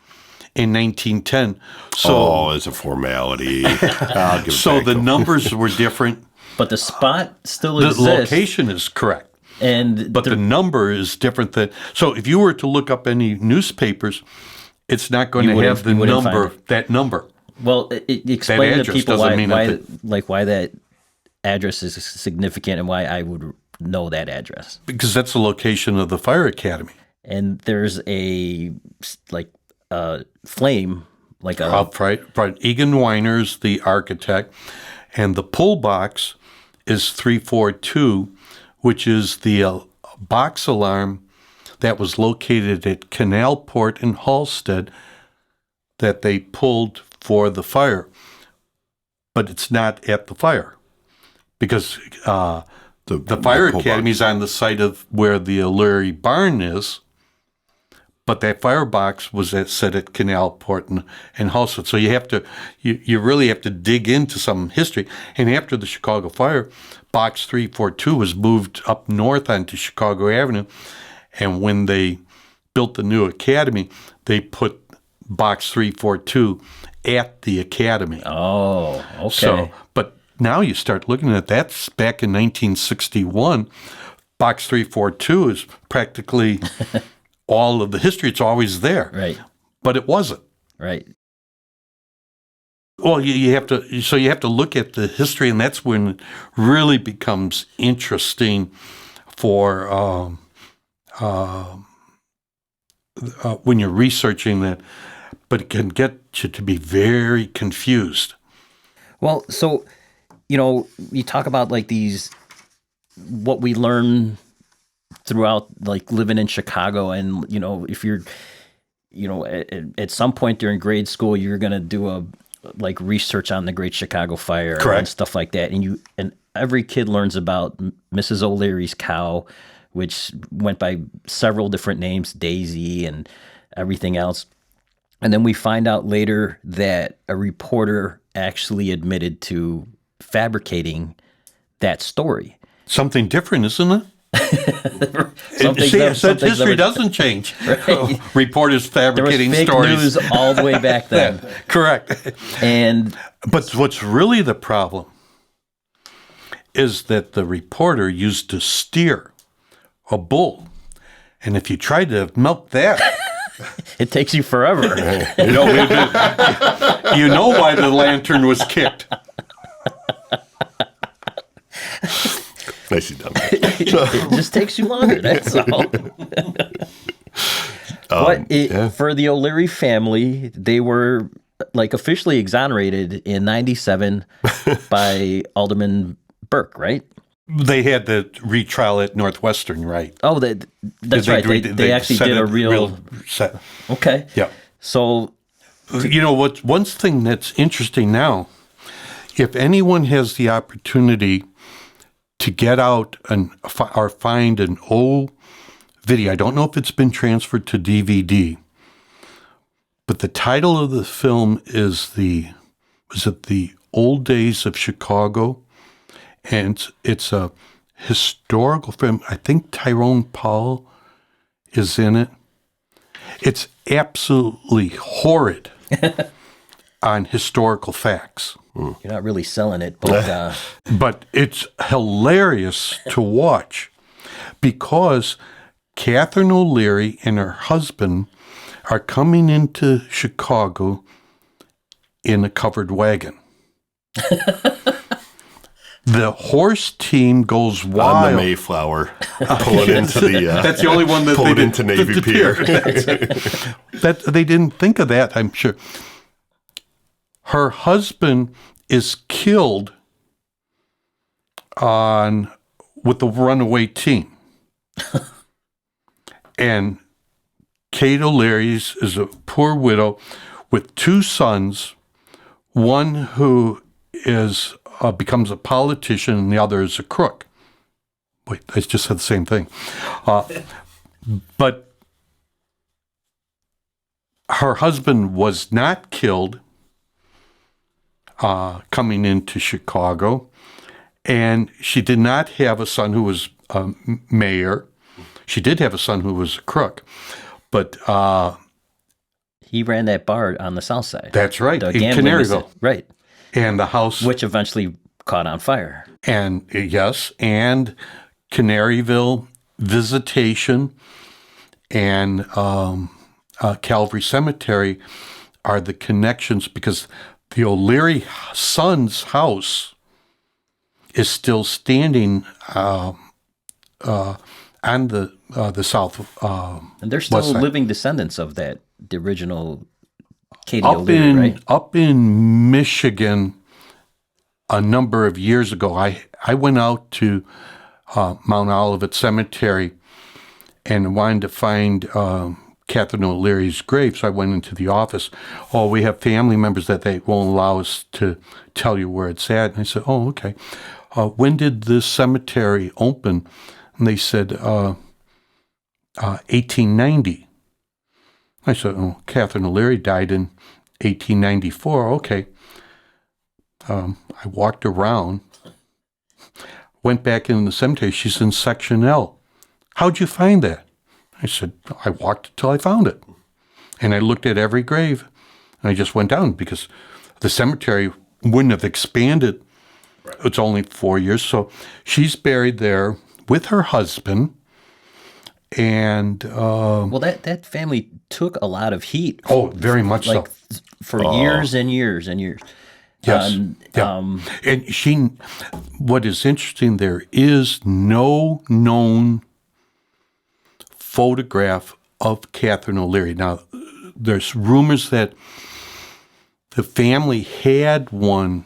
B: in 1910. So
C: it's a formality. I'll give it
B: so
C: back
B: the
C: to him.
B: numbers were different.
A: But the spot still
B: The
A: exists.
B: location is correct,
A: And
B: the number is different. So if you were to look up any newspapers, it's not going to have the number, that number.
A: Well, explain to
B: address
A: people
B: doesn't
A: why
B: mean
A: why that address is significant and why I would know that address.
B: Because that's the location of the fire academy.
A: And there's a flame, like a
B: Right. Egan Weiner's the architect, and the pull box is 342, which is the box alarm that was located at Canal Port in Halstead that they pulled for the fire. But it's not at the fire because the fire academy is on the site of where the O'Leary barn is. But that firebox was set at Canal Port and Halstead. So you really have to dig into some history. And after the Chicago fire, box 342 was moved up north onto Chicago Avenue. And when they built the new academy, they put box 342 at the academy.
A: Oh, okay.
B: So, but now you start looking at that's back in 1961. Box 342 is practically all of the history. It's always there.
A: Right.
B: But it wasn't.
A: Right.
B: Well, you have to look at the history, and that's when it really becomes interesting for when you're researching that. But it can get you to be very confused.
A: Well, so, you talk about like what we learn throughout like living in Chicago, and, if you're, at some point during grade school, you're going to do a like research on the Great Chicago Fire.
B: Correct.
A: And stuff like that. And every kid learns about Mrs. O'Leary's cow, which went by several different names, Daisy and everything else. And then we find out later that a reporter actually admitted to fabricating that story.
B: Something different, isn't it?
A: Some
B: history doesn't change.
A: Right.
B: Reporters fabricating
A: there was fake
B: stories.
A: news all the way back then.
B: Correct. But what's really the problem is that the reporter used to steer a bull. And if you tried to milk that,
A: it takes you forever.
B: you know why the lantern was kicked.
C: Nicely done.
A: It just takes you longer, that's all. For the O'Leary family, they were like officially exonerated in 97 by Alderman Burke, right?
B: They had the retrial at Northwestern, right?
A: Oh, that's right. They actually did a real
B: set.
A: Okay.
B: Yeah.
A: So,
B: one thing that's interesting now, if anyone has the opportunity to get out or find an old video, I don't know if it's been transferred to DVD, but the title of the film is the Old Days of Chicago? And it's a historical film. I think Tyrone Powell is in it. It's absolutely horrid on historical facts.
A: You're not really selling it, but
B: But it's hilarious to watch because Catherine O'Leary and her husband are coming into Chicago in a covered wagon. The horse team goes
C: On
B: wild.
C: the Mayflower, pulling into the
B: That's the only one that
C: pulling
B: they
C: into Navy Pier.
B: That they didn't think of that, I'm sure. Her husband is killed with the runaway team. And Kate O'Leary is a poor widow with 2 sons, one who is becomes a politician and the other is a crook. Wait, I just said the same thing. But her husband was not killed coming into Chicago, and she did not have a son who was mayor. She did have a son who was a crook, but
A: He ran that bar on the south side.
B: that's right,
A: The
B: in
A: gambling was
B: Canaryville.
A: right,
B: And the house,
A: which eventually caught on fire.
B: and yes, and Canaryville Visitation and Calvary Cemetery are the connections, because the O'Leary son's house is still standing on the south.
A: And they're still
B: West side.
A: living descendants of that, the original Katie
B: Up
A: O'Leary, right?
B: up in Michigan, a number of years ago, I went out to Mount Olivet Cemetery and wanted to find Catherine O'Leary's grave. So I went into the office. Oh, we have family members that they won't allow us to tell you where it's at. And I said, oh, okay. When did this cemetery open? And they said 1890. I said, oh, Catherine O'Leary died in 1894. Okay. I walked around, went back in the cemetery. She's in Section L. How'd you find that? I said, I walked until I found it. And I looked at every grave, and I just went down because the cemetery wouldn't have expanded. Right. It's only 4 years. So she's buried there with her husband. And
A: Well, that family took a lot of heat.
B: oh, very much so.
A: For years and years and years.
B: Yes. And what is interesting, there is no known photograph of Catherine O'Leary. Now, there's rumors that the family had one,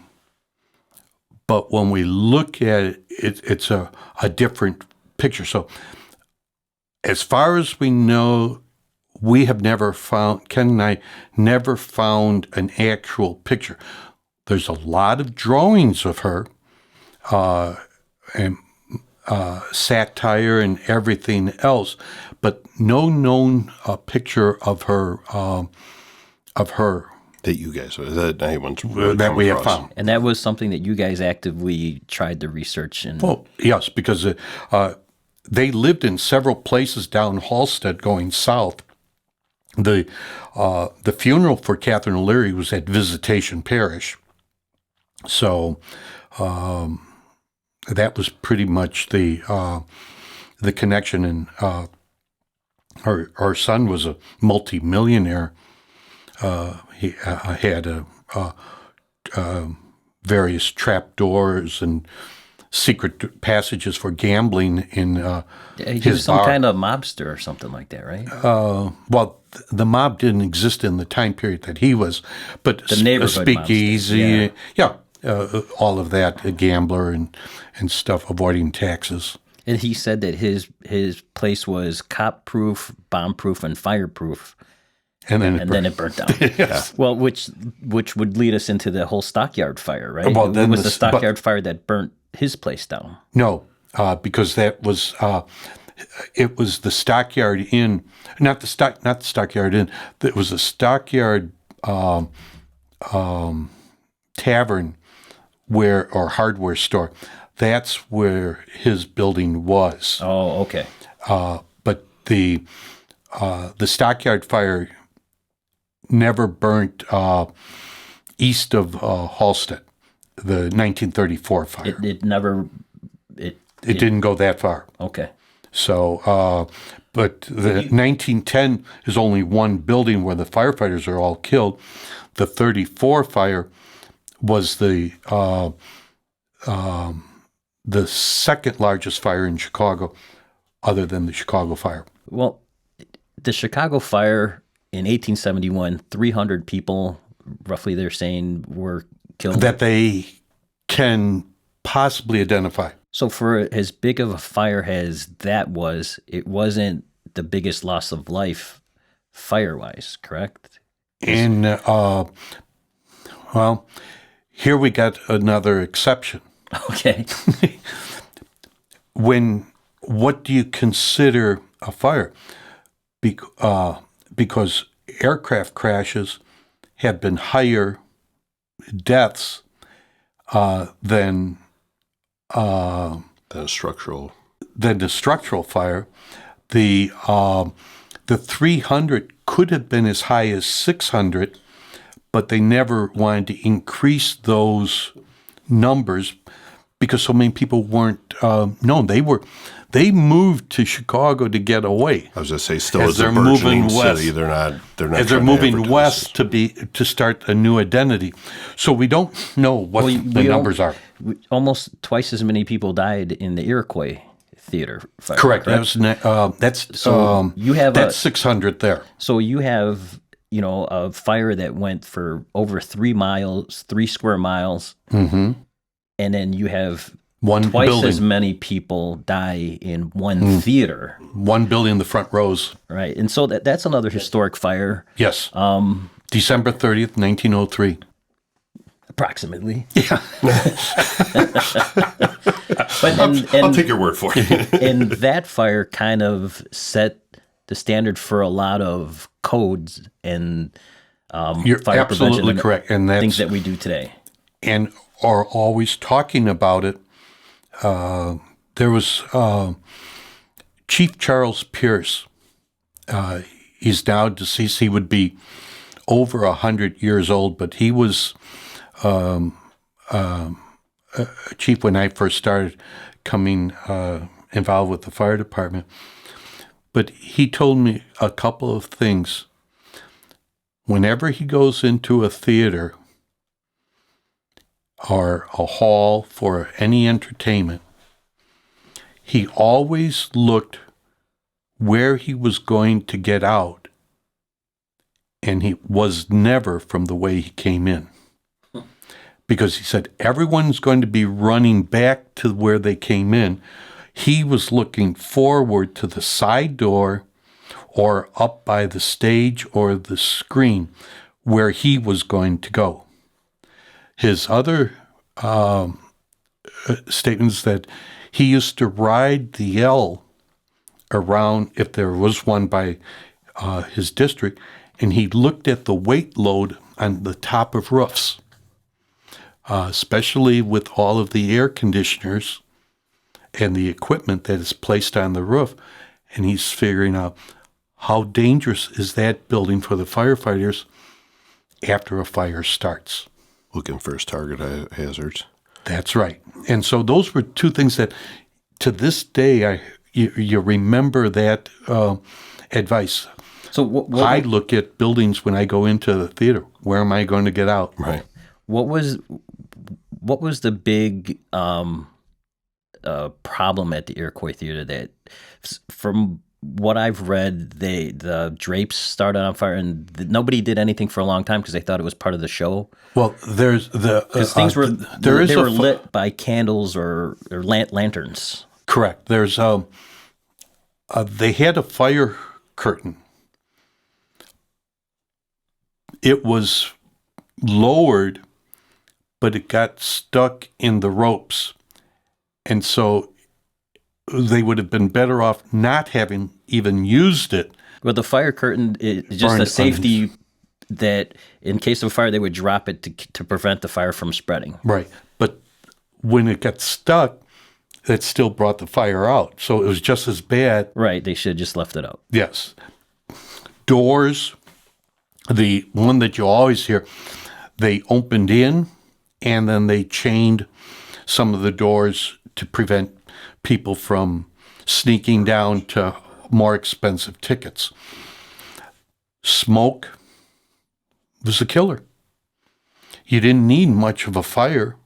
B: but when we look at it, it's a different picture. So, as far as we know, we have never found, Ken and I never found an actual picture. There's a lot of drawings of her, and satire and everything else, but no known picture of her.
C: That you guys, that anyone's
B: That we have found.
A: And that was something that you guys actively tried to research. And
B: Well, yes, because they lived in several places down Halstead going south. The funeral for Catherine O'Leary was at Visitation Parish. So that was pretty much the connection. And her son was a multimillionaire. He had various trapdoors and secret passages for gambling in
A: he
B: his
A: was some
B: bar.
A: kind of mobster or something like that, right?
B: Well, the mob didn't exist in the time period that he was, but
A: The neighborhood
B: speakeasy,
A: mobster,
B: all of that, a gambler and stuff, avoiding taxes.
A: And he said that his place was cop-proof, bomb-proof, and fire-proof.
B: And then
A: Then it burnt down.
B: Yes.
A: Well, which would lead us into the whole stockyard fire, right?
B: Well,
A: It
B: then
A: was the stockyard fire that burnt his place down.
B: No, because that was it was the Stockyard Inn, not the Stockyard Inn. It was a Stockyard tavern or hardware store. That's where his building was.
A: Oh, okay.
B: But the Stockyard fire never burnt east of Halstead, the 1934 fire.
A: It never.
B: It didn't go that far.
A: Okay.
B: So, but the 1910 is only one building where the firefighters are all killed. The 34 fire was the the second largest fire in Chicago, other than the Chicago fire.
A: Well, the Chicago fire in 1871, 300 people, roughly they're saying, were killed.
B: That they can possibly identify.
A: So for as big of a fire as that was, it wasn't the biggest loss of life fire-wise, correct?
B: And, well, here we got another exception.
A: Okay.
B: What do you consider a fire? Because aircraft crashes have been higher deaths than
C: a structural.
B: Than the structural fire. The 300 could have been as high as 600, but they never wanted to increase those numbers because so many people weren't known. They moved to Chicago to get away.
C: I was going to say, still
B: as
C: as a
B: they're
C: burgeoning
B: moving west,
C: city, they're not.
B: As they're moving west to start a new identity. So we don't know what the numbers are.
A: Almost twice as many people died in the Iroquois theater fire.
B: Correct. That's 600 there.
A: So you have a fire that went for over 3 miles, 3 square miles, and then you have twice
B: building.
A: As many people die in one theater.
B: One building, the front rows.
A: Right, and so that's another historic fire.
B: Yes. December 30th, 1903.
A: Approximately.
B: Yeah.
A: But
C: I'll take your word for it.
A: And that fire kind of set the standard for a lot of codes and
B: You're
A: fire
B: absolutely correct, and that's
A: things that we do today.
B: And are always talking about it. There was Chief Charles Pierce. He's now deceased. He would be over 100 years old, but he was chief when I first started coming involved with the fire department. But he told me a couple of things. Whenever he goes into a theater or a hall for any entertainment, he always looked where he was going to get out, and he was never from the way he came in. Because he said everyone's going to be running back to where they came in. He was looking forward to the side door or up by the stage or the screen where he was going to go. His other statements that he used to ride the L around, if there was one by his district, and he looked at the weight load on the top of roofs, especially with all of the air conditioners and the equipment that is placed on the roof, and he's figuring out how dangerous is that building for the firefighters after a fire starts.
C: Looking for his target hazards.
B: That's right. And so those were two things that, to this day, you remember that advice.
A: So
B: I look at buildings when I go into the theater. Where am I going to get out?
C: Right.
A: What was the big problem at the Iroquois Theater that, from what I've read, the drapes started on fire and nobody did anything for a long time because they thought it was part of the show?
B: Well, there's the
A: things were lit by candles or lanterns.
B: Correct. There's they had a fire curtain. It was lowered, but it got stuck in the ropes. And so they would have been better off not having even used it.
A: Well, the fire curtain is just a safety that in case of a fire, they would drop it to prevent the fire from spreading.
B: Right. But when it got stuck, it still brought the fire out. So it was just as bad.
A: Right. They should have just left it out.
B: Yes. Doors, the one that you always hear, they opened in and then they chained some of the doors to prevent people from sneaking down to more expensive tickets. Smoke was a killer. You didn't need much of a fire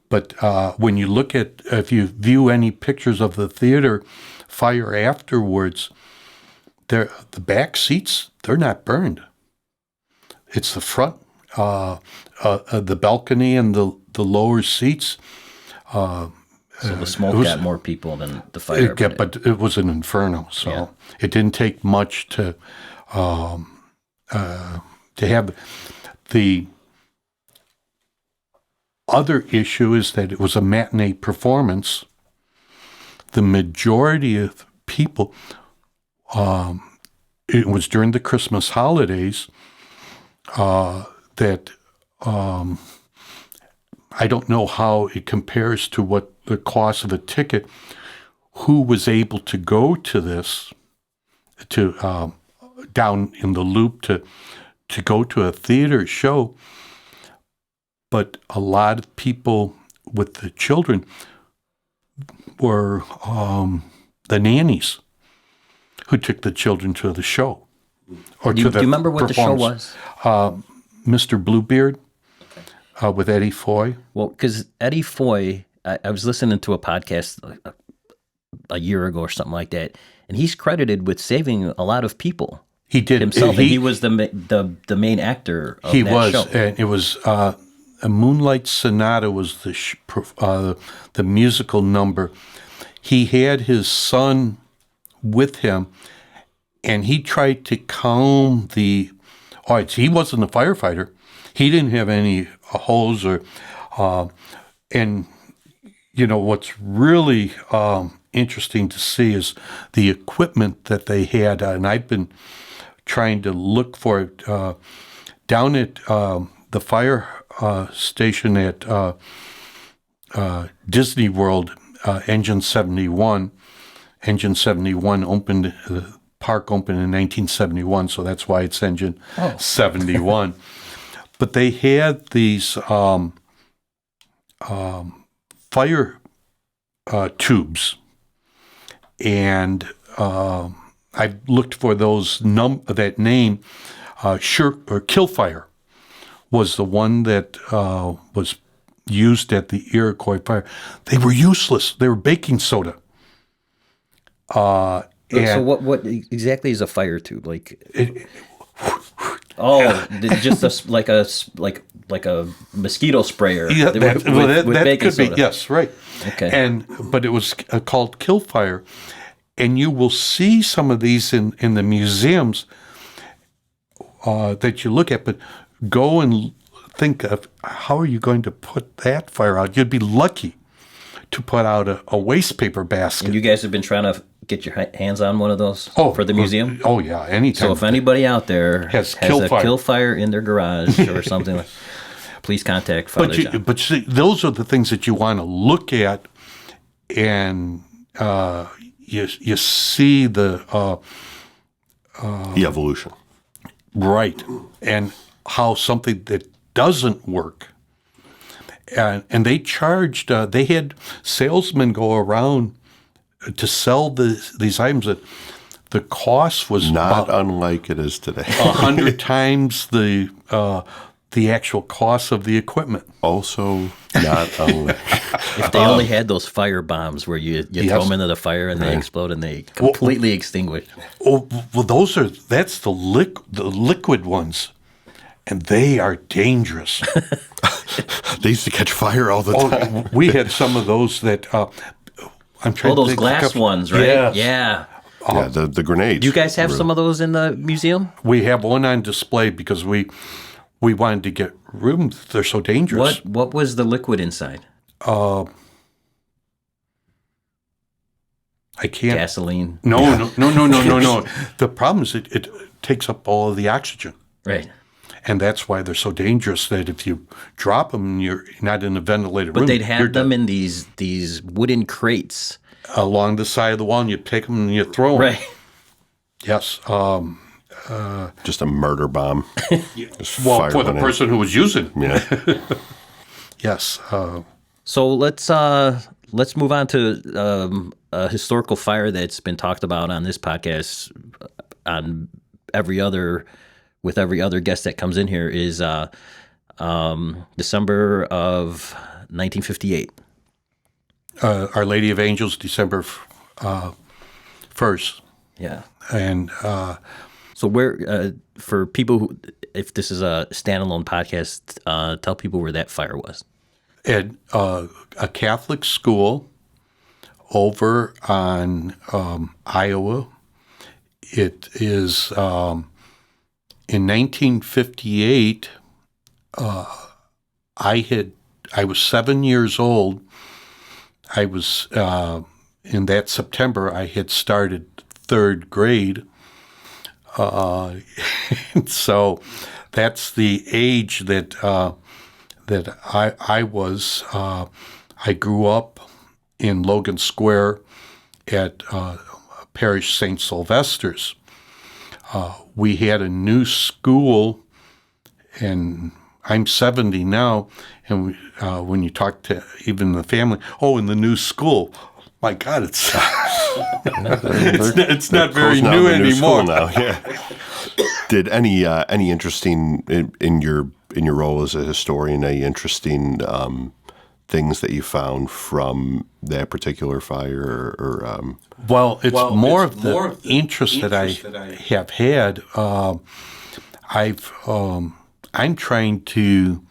B: But when you look at, if you view any pictures of the theater fire afterwards, the back seats, they're not burned. It's the front, the balcony and the lower seats.
A: So the smoke got more people than the fire.
B: But it was an inferno, so it didn't take much to have. The other issue is that it was a matinee performance. The majority of people, it was during the Christmas holidays, that I don't know how it compares to what the cost of a ticket, who was able to go to this, to down in the loop to go to a theater show. But a lot of people with the children were the nannies who took the children to the show. Or
A: do you remember what the show was?
B: Mr. Bluebeard with Eddie Foy.
A: Well, because Eddie Foy, I was listening to a podcast a year ago or something like that, and he's credited with saving a lot of people.
B: He did
A: himself, and he was the main actor of that show.
B: And it was a Moonlight Sonata was the musical number. He had his son with him, and he tried to calm the audience. He wasn't a firefighter. He didn't have any hose or, and what's really interesting to see is the equipment that they had, and I've been trying to look for it down at the fire station at Disney World. Engine 71 opened. The park opened in 1971, so that's why it's Engine 71. But they had these fire tubes, and I looked for those that name. Killfire was the one that was used at the Iroquois fire. They were useless. They were baking soda.
A: So what exactly is a fire tube? Like, just like a mosquito sprayer.
B: Yeah,
A: with baking
B: could
A: soda.
B: be. Yes, right.
A: Okay.
B: But it was called Killfire, and you will see some of these in the museums that you look at. But go and think of how are you going to put that fire out? You'd be lucky to put out a waste paper basket.
A: And you guys have been trying to get your hands on one of those for the museum?
B: Oh, yeah, anytime.
A: So if anybody out there has a Killfire in their garage or something, please contact Father John.
B: But see, those are the things that you want to look at, and you see the
C: evolution.
B: Right, and how something that doesn't work. And they charged, they had salesmen go around to sell these items that the cost was
C: not unlike it is today.
B: 100 times the actual cost of the equipment.
C: Also not unlike.
A: If they only had those fire bombs where you throw them into the fire and they explode and they completely extinguish.
B: Oh, well, that's the liquid ones, and they are dangerous.
C: They used to catch fire all the time.
B: We had some of those that I'm trying to
A: those
B: think
A: glass ones, right?
B: Yes.
A: Yeah.
C: Yeah, the grenades.
A: Do you guys have some of those in the museum?
B: We have one on display because we wanted to get room. They're so dangerous.
A: What was the liquid inside?
B: I can't.
A: Gasoline.
B: No. The problem is it takes up all of the oxygen.
A: Right.
B: And that's why they're so dangerous, that if you drop them, you're not in a ventilated room.
A: But they'd have them in these wooden crates.
B: Along the side of the wall, and you pick them and you throw them.
A: Right.
B: Yes.
C: Just a murder bomb.
B: Well, for the person who was using them.
C: Yeah.
B: Yes.
A: So let's move on to a historical fire that's been talked about on this podcast on with every other guest that comes in here is December of 1958.
B: Our Lady of Angels, December 1st.
A: Yeah.
B: And
A: So where, for people who, if this is a standalone podcast, tell people where that fire was.
B: at a Catholic school over on Iowa. It is in 1958. I was 7 years old. I was in that September. I had started third grade. So that's the age that I was. I grew up in Logan Square at Parish St. Sylvester's. We had a new school, and I'm 70 now, and when you talk to even the family, in the new school, my God, it's it's not very new anymore.
C: Now, yeah. Did any interesting in your role as a historian? Any interesting things that you found from that particular fire?
B: Well, it's more of the interest that I have had. I'm trying to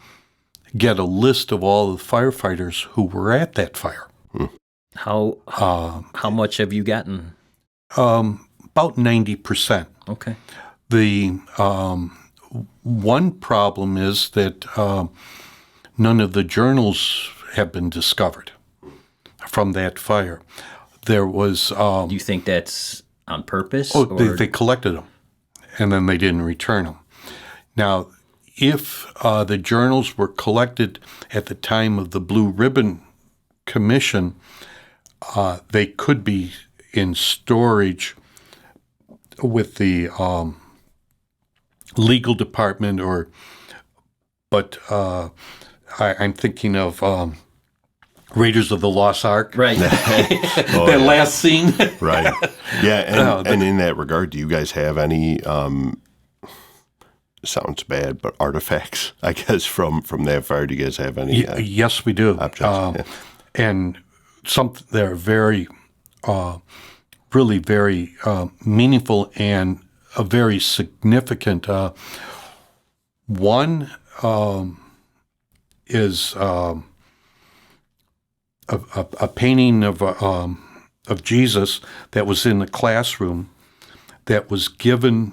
B: get a list of all the firefighters who were at that fire.
A: How much have you gotten?
B: About 90%.
A: Okay.
B: The one problem is that none of the journals have been discovered from that fire. There was.
A: Do you think that's on purpose?
B: They collected them, and then they didn't return them. Now, if the journals were collected at the time of the Blue Ribbon Commission, they could be in storage with the legal department, but I'm thinking of Raiders of the Lost Ark.
A: Right.
B: That last scene.
C: Right. Yeah, and in that regard, do you guys have any, sounds bad, but artifacts, I guess, from that fire? Do you guys have any?
B: Yes, we do.
C: Objects,
B: And they're very, really very meaningful and very significant. One is a painting of Jesus that was in the classroom that was given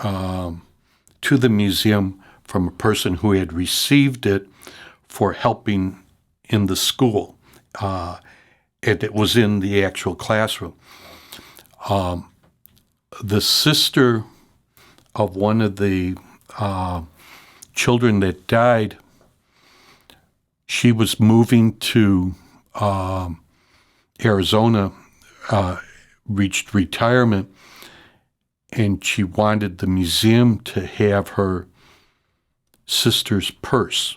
B: to the museum from a person who had received it for helping in the school. And it was in the actual classroom. The sister of one of the children that died, she was moving to Arizona, reached retirement, and she wanted the museum to have her sister's purse.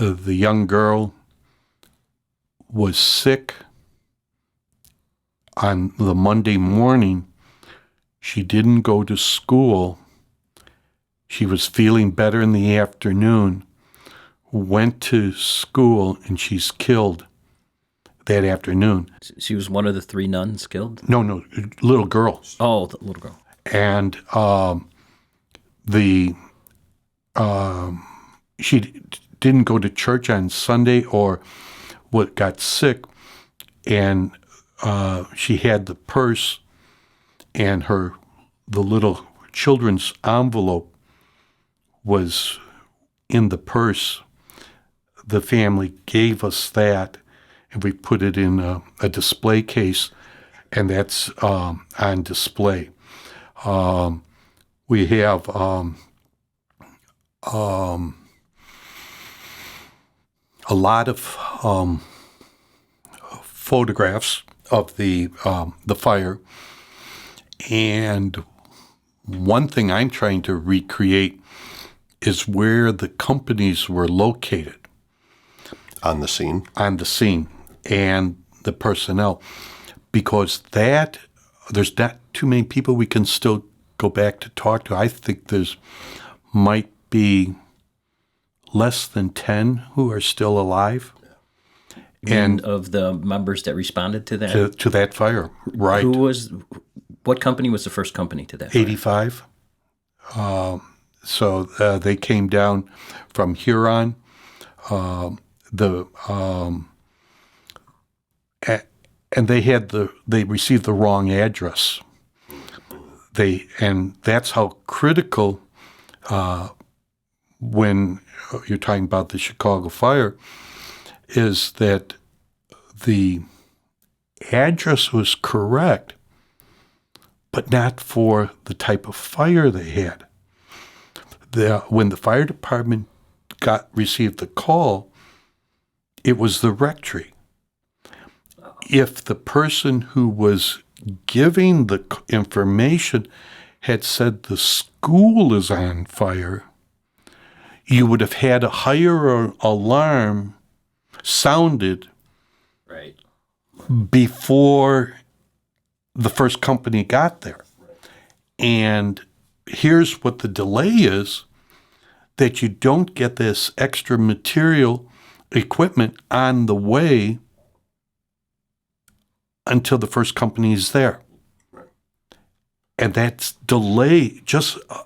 B: The young girl was sick on the Monday morning. She didn't go to school. She was feeling better in the afternoon, went to school, and she's killed that afternoon.
A: She was one of the 3 nuns killed?
B: No, little girl.
A: Oh, the little girl.
B: And she didn't go to church on Sunday or got sick, and she had the purse and the little children's envelope was in the purse. The family gave us that, and we put it in a display case, and that's on display. We have a lot of photographs of the fire, and one thing I'm trying to recreate is where the companies were located.
C: On the scene?
B: On the scene, and the personnel, because there's not too many people we can still go back to talk to. I think there's might be less than 10 who are still alive.
A: And of the members that responded to that,
B: to that fire, right?
A: What company was the first company to that fire?
B: 85. So they came down from Huron. And they received the wrong address. And that's how critical, when you're talking about the Chicago fire, is that the address was correct, but not for the type of fire they had. When the fire department received the call, it was the rectory. If the person who was giving the information had said the school is on fire, you would have had a higher alarm sounded
A: right
B: before the first company got there. And here's what the delay is, that you don't get this extra material equipment on the way until the first company is there. And that's delay just a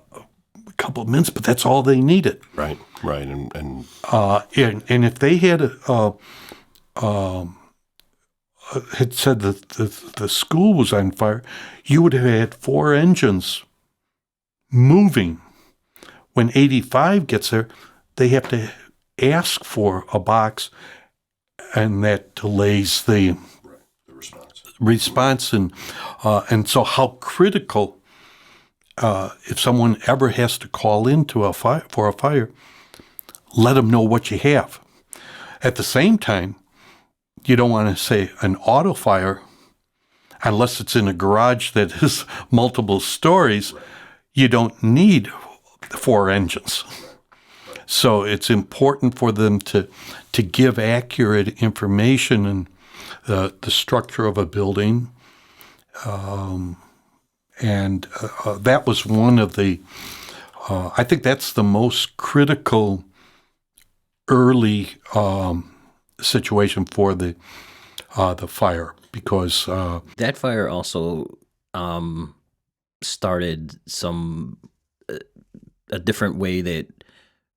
B: couple of minutes, but that's all they needed.
C: Right. And
B: if they had had said that the school was on fire, you would have had 4 engines moving. When 85 gets there, they have to ask for a box, and that delays the response. And so how critical, if someone ever has to call into for a fire, let them know what you have. At the same time, you don't want to say an auto fire unless it's in a garage that is multiple stories. You don't need 4 engines. So it's important for them to give accurate information and the structure of a building. And that was one of the, I think that's the most critical early situation for the fire, because
A: that fire also started a different way that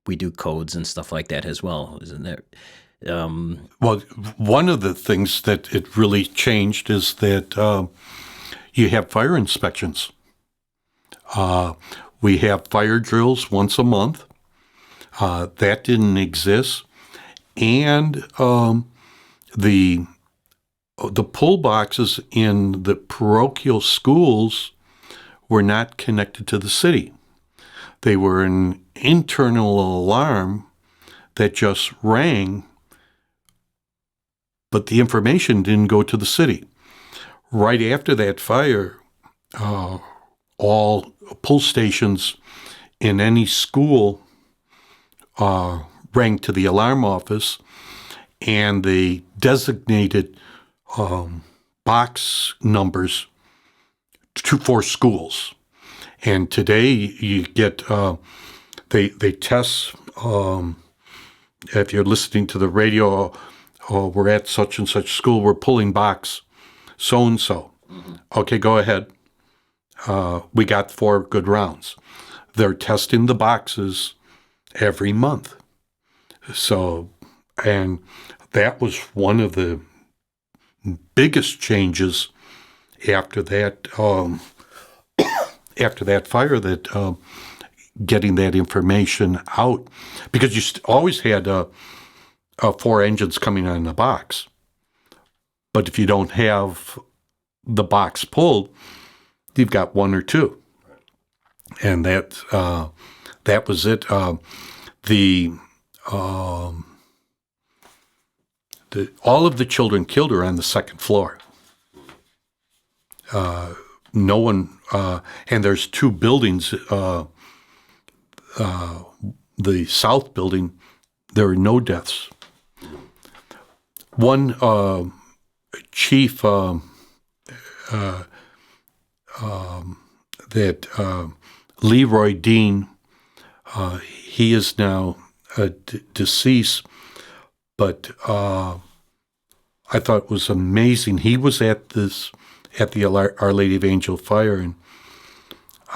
A: we do codes and stuff like that as well, isn't there?
B: Well, one of the things that it really changed is that you have fire inspections. We have fire drills once a month. That didn't exist. And the pull boxes in the parochial schools were not connected to the city. They were an internal alarm that just rang, but the information didn't go to the city. Right after that fire, all pull stations in any school rang to the alarm office, and they designated box numbers for schools. And today you get, they test, if you're listening to the radio, we're at such and such school, we're pulling box so-and-so. Mm-hmm. Okay, go ahead. We got 4 good rounds. They're testing the boxes every month. So, and that was one of the biggest changes after that, fire, that getting that information out, because you always had 4 engines coming on the box. But if you don't have the box pulled, you've got 1 or 2. And that was it. All of the children killed are on the 2nd floor. No one, and there's 2 buildings. The south building, there are no deaths. One chief Leroy Dean, he is now decease, but I thought it was amazing. He was at the Our Lady of Angel Fire, and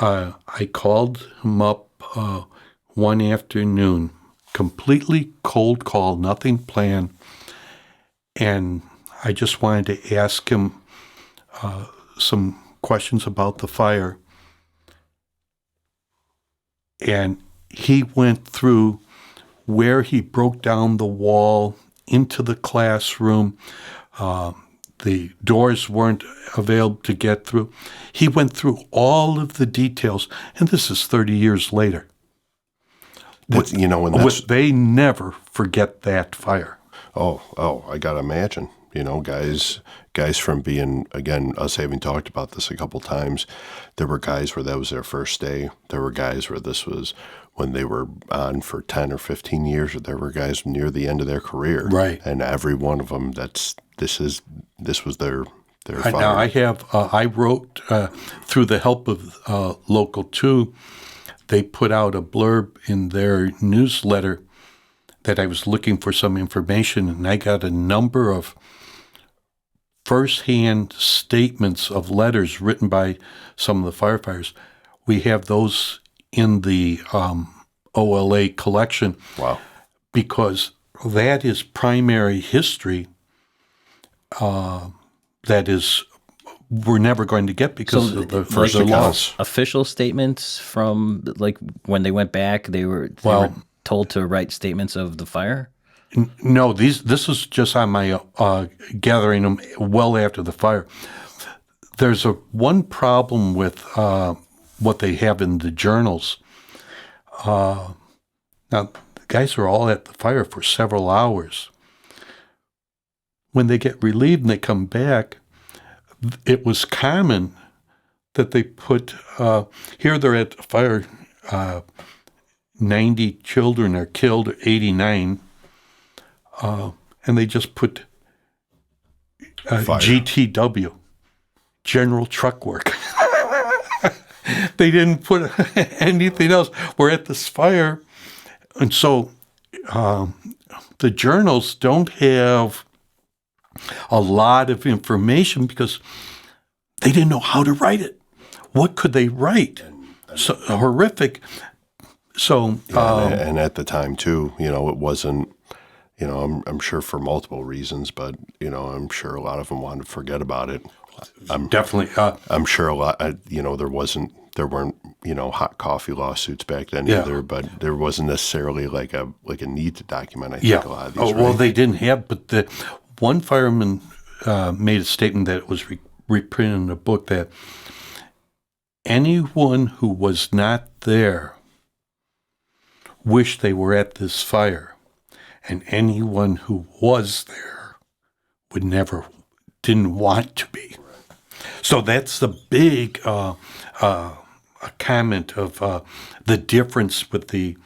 B: I called him up one afternoon, completely cold call, nothing planned, and I just wanted to ask him some questions about the fire. And he went through where he broke down the wall into the classroom. The doors weren't available to get through. He went through all of the details, and this is 30 years later. They never forget that fire.
C: Oh, I gotta imagine. Guys from being, again, us having talked about this a couple times, there were guys where that was their first day. There were guys where this was when they were on for 10 or 15 years, or there were guys near the end of their career.
B: Right.
C: And every one of them, this was their fire.
B: Now I wrote, through the help of Local 2, they put out a blurb in their newsletter that I was looking for some information, and I got a number of first-hand statements of letters written by some of the firefighters. We have those in the OLA collection.
C: Wow.
B: Because that is primary history that is we're never going to get because of the
A: first
B: loss.
A: Official statements from, like, when they went back, they were told to write statements of the fire?
B: No, this is just on my gathering them well after the fire. There's one problem with what they have in the journals. Now, the guys are all at the fire for several hours. When they get relieved and they come back, it was common that they put, here they're at the fire, 90 children are killed, 89, and they just put GTW, General Truck Work. They didn't put anything else. We're at this fire, and so the journals don't have a lot of information because they didn't know how to write it. What could they write? So horrific. So
C: and at the time too, it wasn't. I'm sure for multiple reasons, but I'm sure a lot of them wanted to forget about it.
B: Definitely.
C: I'm sure a lot. There weren't hot coffee lawsuits back then either, but there wasn't necessarily like a need to document. I think a lot of these.
B: Well, they didn't have, but the one fireman made a statement that was reprinted in a book that anyone who was not there wished they were at this fire, and anyone who was there didn't want to be. So that's the big comment of the difference with the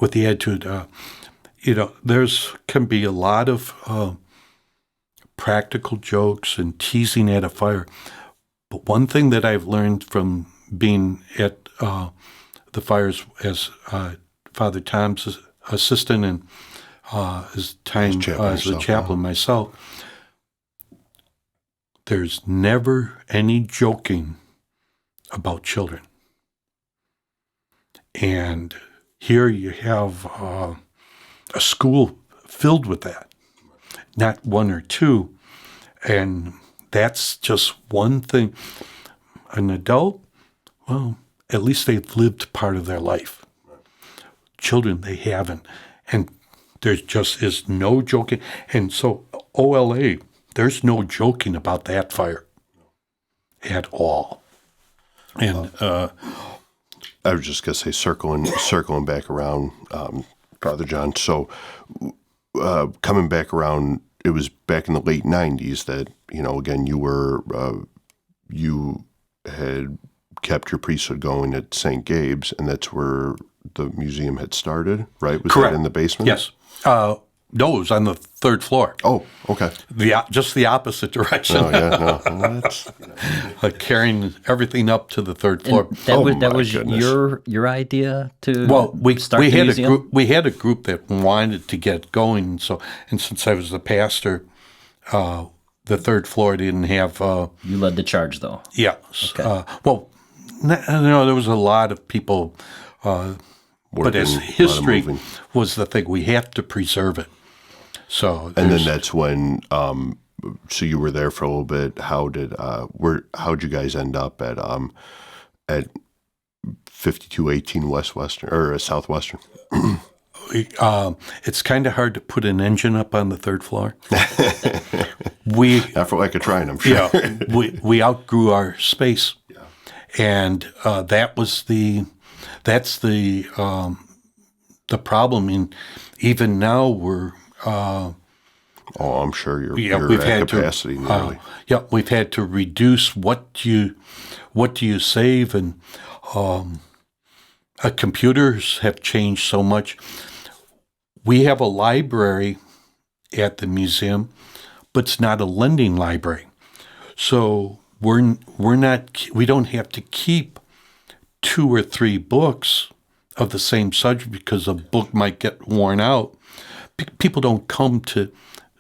B: attitude. There's can be a lot of practical jokes and teasing at a fire, but one thing that I've learned from being at the fires as Father Tom's assistant and his time as a chaplain myself, there's never any joking about children. And here you have a school filled with that, not one or two. And that's just one thing. An adult, well, at least they've lived part of their life. Children, they haven't. And there just is no joking. And so OLA, there's no joking about that fire at all. And
C: I was just going to say, circling back around, Father John. So coming back around, it was back in the late 90s that, again, you had kept your priesthood going at St. Gabe's, and that's where the museum had started, right? Was
B: Correct.
C: That in the basement?
B: Yes. No, it was on the third floor.
C: Oh, okay.
B: Just the opposite direction.
C: Oh, yeah, no. Well, that's,
B: Carrying everything up to the third floor.
A: And that
C: Oh,
A: was
C: my
A: your
C: goodness.
A: idea to
B: Well,
A: start
B: we
A: the
B: had
A: museum?
B: a group. We had a group that wanted to get going. And since I was the pastor, the third floor didn't have.
A: You led the charge, though.
B: Yeah.
A: Okay.
B: There was a lot of people, but as
C: Working, a lot of
B: history
C: moving.
B: was the thing, we have to preserve it. So,
C: And then
B: there's-
C: that's when, so you were there for a little bit. How'd you guys end up at 5218 Westwestern or Southwestern?
B: it's kind of hard to put an engine up on the third floor. we
C: Not for lack of trying, I'm sure.
B: Yeah, we outgrew our space, and that's the problem. And even now we're
C: I'm sure you're
B: we've
C: at
B: had
C: capacity nearly.
B: we've had to reduce what do you save, and computers have changed so much. We have a library at the museum, but it's not a lending library. So we don't have to keep 2 or 3 books of the same subject because a book might get worn out. People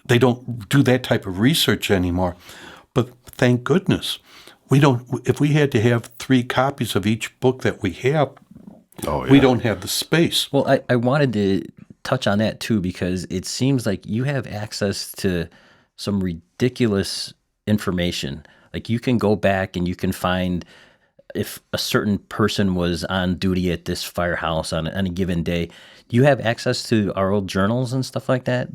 B: they don't do that type of research anymore. But thank goodness, if we had to have 3 copies of each book that we have, we don't have the space.
A: Well, I wanted to touch on that too, because it seems like you have access to some ridiculous information. Like you can go back and you can find if a certain person was on duty at this firehouse on any given day. Do you have access to our old journals and stuff like that?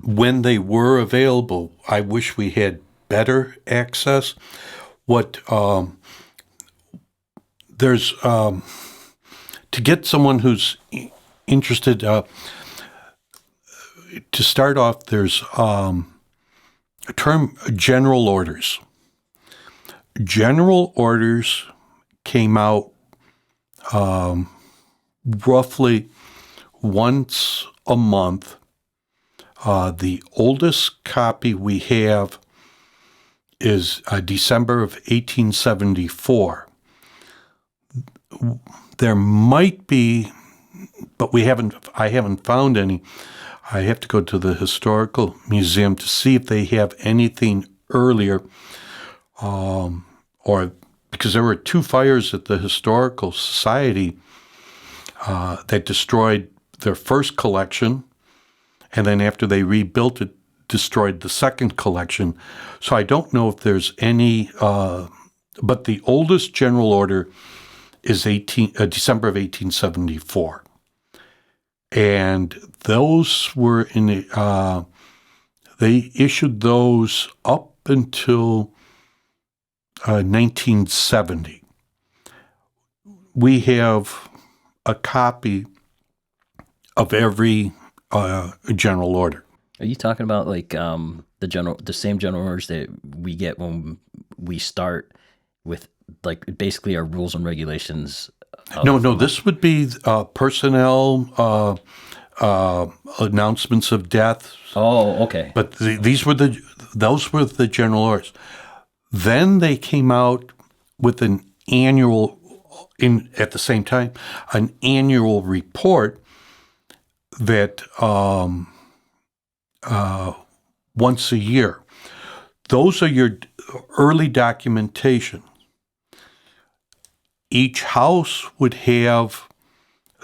B: When they were available, I wish we had better access. There's to get someone who's interested. To start off, there's a term, general orders. General orders came out roughly once a month. The oldest copy we have is December of 1874. There might be, but I haven't found any. I have to go to the historical museum to see if they have anything earlier, or because there were 2 fires at the Historical Society that destroyed their first collection, and then after they rebuilt it, destroyed the second collection. So I don't know if there's any, but the oldest general order is December of 1874. And those were in they issued those up until 1970. We have a copy of every general order.
A: Are you talking about like the same general orders that we get when we start with like basically our rules and regulations?
B: No, this would be personnel, announcements of death.
A: Oh, okay.
B: But those were the general orders. Then they came out with at the same time, an annual report that once a year. Those are your early documentation. Each house would have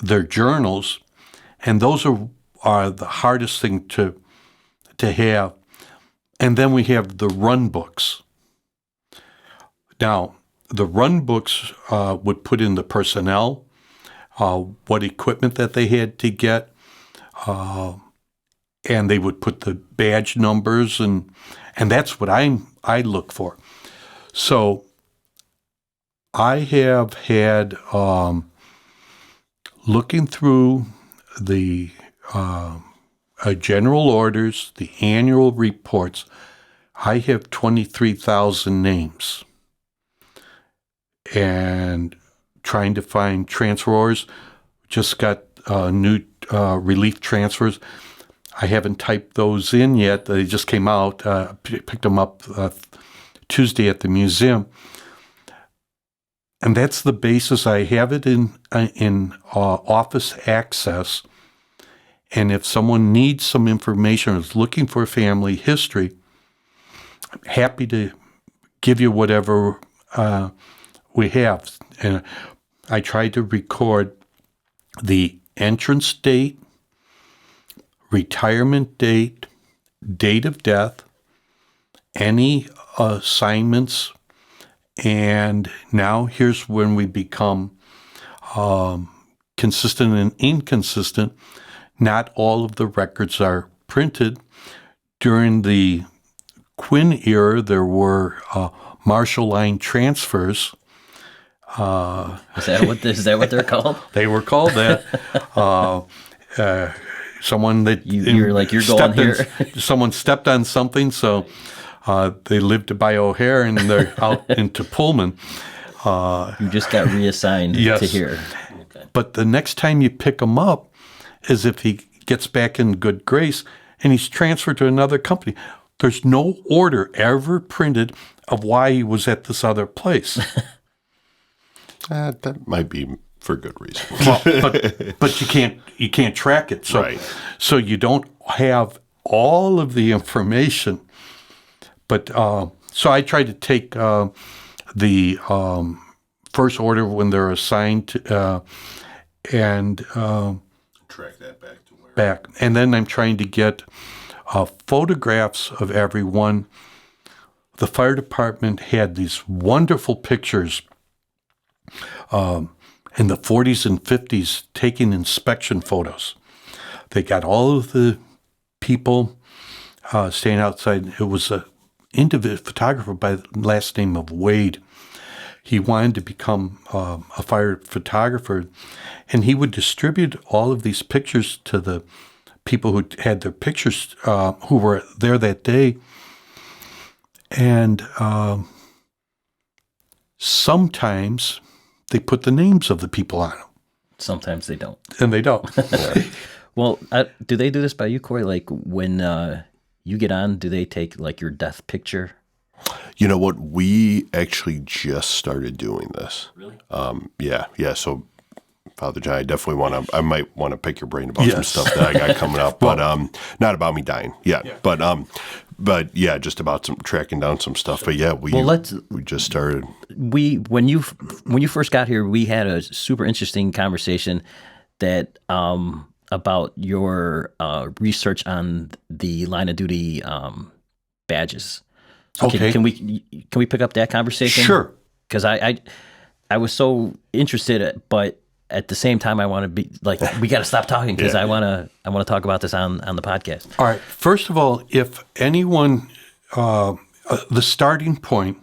B: their journals, and those are the hardest thing to have. And then we have the run books. Now, the run books would put in the personnel, what equipment that they had to get, and they would put the badge numbers, and that's what I look for. So I have had, looking through the general orders, the annual reports, I have 23,000 names. And trying to find transfer orders, just got new relief transfers. I haven't typed those in yet. They just came out. Picked them up Tuesday at the museum. And that's the basis. I have it in office access. And if someone needs some information or is looking for family history, I'm happy to give you whatever we have. And I tried to record the entrance date, retirement date, date of death, any assignments, and now here's when we become consistent and inconsistent. Not all of the records are printed. During the Quinn era, there were Marshall line transfers.
A: Is that what they're called?
B: They were called that. Someone that
A: you're going here.
B: Someone stepped on something, so they lived by O'Hare and they're out into Pullman.
A: You just got reassigned
B: yes.
A: to here. Okay.
B: But the next time you pick him up is if he gets back in good grace and he's transferred to another company. There's no order ever printed of why he was at this other place.
C: That might be for good reason.
B: Well, but you can't track it. So,
C: right.
B: So you don't have all of the information. But so I try to take the first order when they're assigned to, and
C: track that back to where.
B: Back, and then I'm trying to get photographs of everyone. The fire department had these wonderful pictures in the 40s and 50s taking inspection photos. They got all of the people staying outside. It was a photographer by the last name of Wade. He wanted to become a fire photographer, and he would distribute all of these pictures to the people who had their pictures, who were there that day. And sometimes they put the names of the people on them.
A: Sometimes they don't.
B: And they don't.
A: Well, do they do this by you, Corey? Like when you get on, do they take like your death picture?
C: You know what? We actually just started doing this.
A: Really?
C: Yeah. So, Father John, I might want to pick your brain about
B: Yes.
C: some stuff that I got coming up, but not about me dying. Yeah. But yeah, just about some tracking down some stuff. But yeah, we just started.
A: When you first got here, we had a super interesting conversation that about your research on the line of duty badges.
B: Okay.
A: Can we pick up that conversation?
B: Sure.
A: Because I was so interested, but at the same time, I want to be like, we got to stop talking because I want to talk about this on the podcast.
B: All right. First of all, if anyone, the starting point,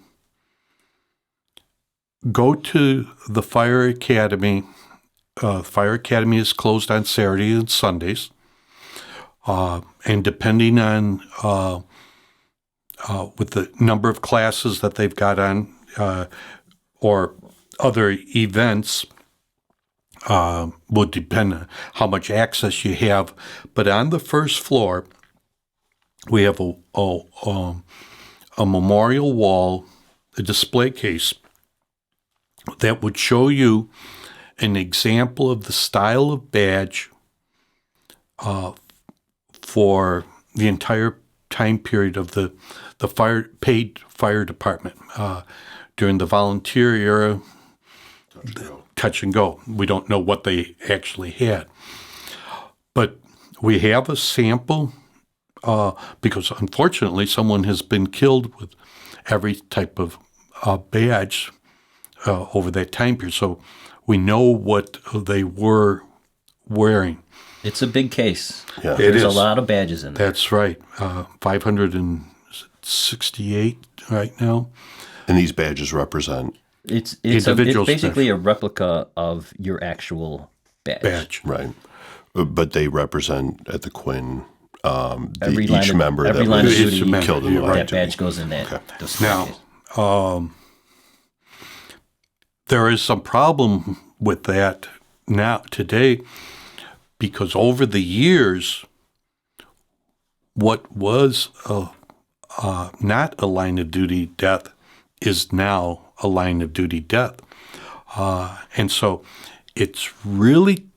B: go to the Fire Academy. Fire Academy is closed on Saturday and Sundays. And depending on with the number of classes that they've got on or other events, will depend on how much access you have. But on the first floor, we have a memorial wall, a display case that would show you an example of the style of badge for the entire time period of the paid fire department during the volunteer era. Touch and go. We don't know what they actually had. But we have a sample because unfortunately someone has been killed with every type of badge over that time period. So we know what they were wearing.
A: It's a big case.
C: Yeah.
A: There's a lot of badges in there.
B: That's right. 568 right now.
C: And these badges represent?
A: It's
B: individuals
A: basically a replica of your actual badge.
C: Right. But they represent at the Quinn
A: Every line
C: each
A: of-
C: member
A: every
C: that
A: line of
C: was
A: duty,
C: killed in the line
A: That
C: of duty.
A: badge goes in that. display
B: Now,
A: case.
B: there is some problem with that now today because over the years, what was not a line of duty death is now a line of duty death. And so it's really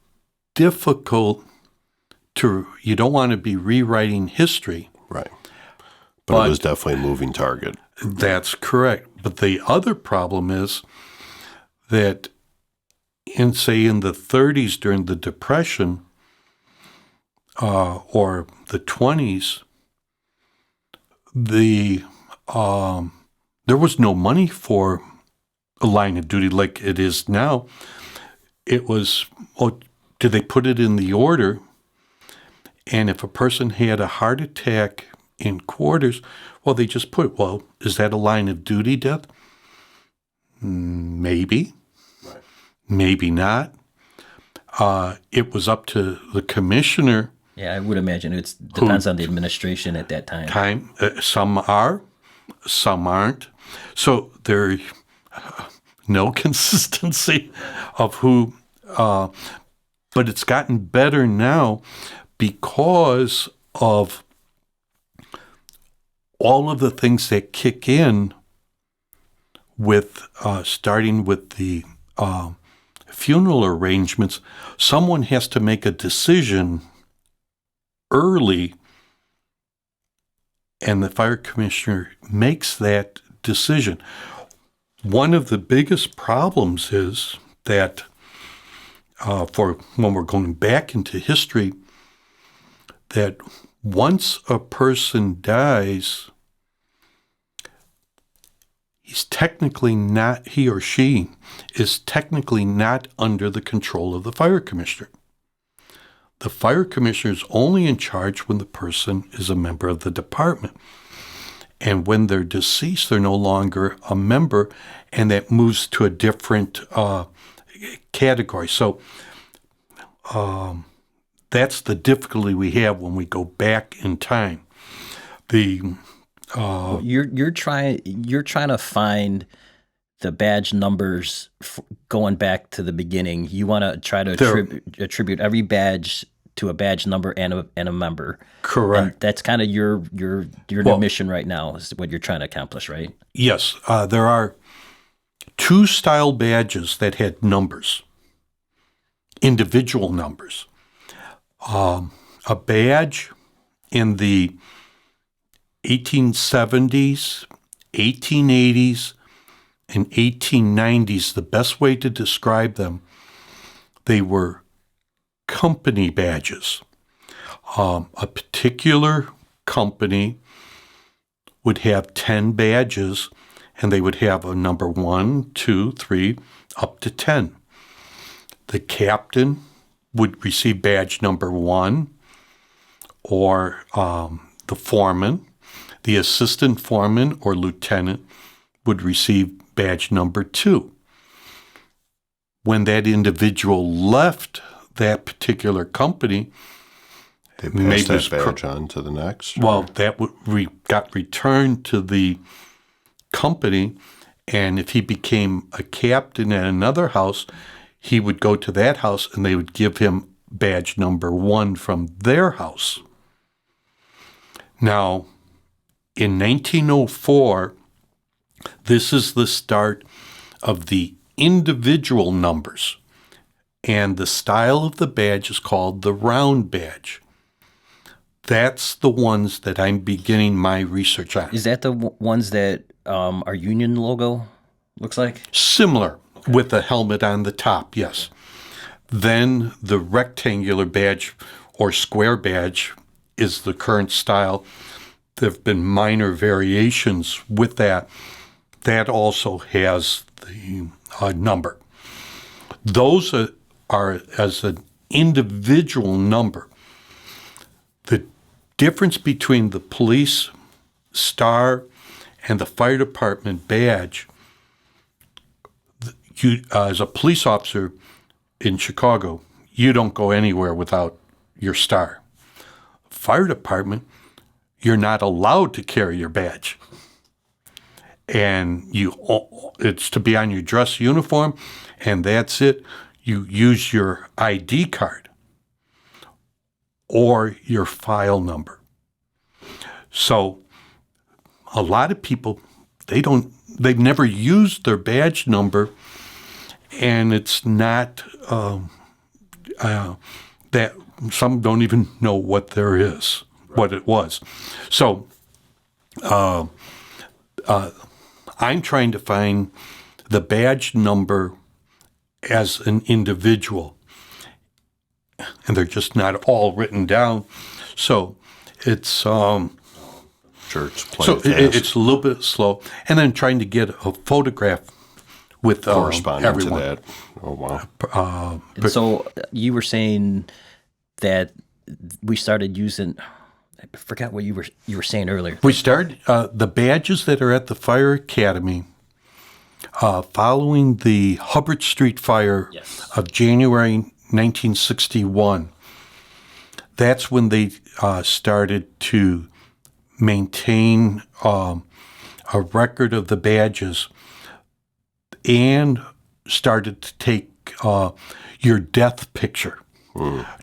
B: difficult you don't want to be rewriting history.
C: Right. But it was definitely a moving target.
B: That's correct. But the other problem is that in the 30s during the Depression or the 20s, there was no money for a line of duty like it is now. It was, did they put it in the order? And if a person had a heart attack in quarters, well, they just put, is that a line of duty death? Maybe.
C: Right.
B: Maybe not. It was up to the commissioner.
A: Yeah, I would imagine it depends on the administration at that time.
B: Some are, some aren't. So there's no consistency of who, but it's gotten better now because of all of the things that kick in with starting with the funeral arrangements. Someone has to make a decision early, and the fire commissioner makes that decision. One of the biggest problems is that for when we're going back into history, that once a person dies, he or she is technically not under the control of the fire commissioner. The fire commissioner is only in charge when the person is a member of the department. And when they're deceased, they're no longer a member, and that moves to a different category. So that's the difficulty we have when we go back in time.
A: You're trying to find the badge numbers going back to the beginning. You want to try to attribute every badge to a badge number and a member.
B: Correct.
A: And that's kind of your mission right now, is what you're trying to accomplish, right?
B: Yes. There are two style badges that had numbers, individual numbers. A badge in the 1870s, 1880s, and 1890s, the best way to describe them, they were company badges. A particular company would have 10 badges, and they would have a number 1, 2, 3, up to 10. The captain would receive badge number 1, or the foreman. The assistant foreman or lieutenant would receive badge number 2. When that individual left that particular company,
C: they passed that badge on to the next?
B: Well, that got returned to the company, and if he became a captain at another house, he would go to that house and they would give him badge number 1 from their house. Now, in 1904, this is the start of the individual numbers, and the style of the badge is called the round badge. That's the ones that I'm beginning my research on.
A: Is that the ones that our union logo looks like?
B: Similar, with a helmet on the top, yes. Then the rectangular badge or square badge is the current style. There have been minor variations with that. That also has the number. Those are as an individual number. The difference between the police star and the fire department badge, you, as a police officer in Chicago, you don't go anywhere without your star. Fire department, you're not allowed to carry your badge. And it's to be on your dress uniform, and that's it. You use your ID card or your file number. So a lot of people, they've never used their badge number, and it's not that some don't even know what there is, what it was. So I'm trying to find the badge number as an individual, and they're just not all written down. So it's
C: Sure, it's playing fast.
B: it's a little bit slow, and then trying to get a photograph with
C: Corresponding
B: everyone.
C: to that. Oh, wow.
A: And so you were saying that we started using. I forgot what you were saying earlier.
B: We started the badges that are at the fire academy following the Hubbard Street fire
A: Yes.
B: of January 1961. That's when they started to maintain a record of the badges and started to take your death picture.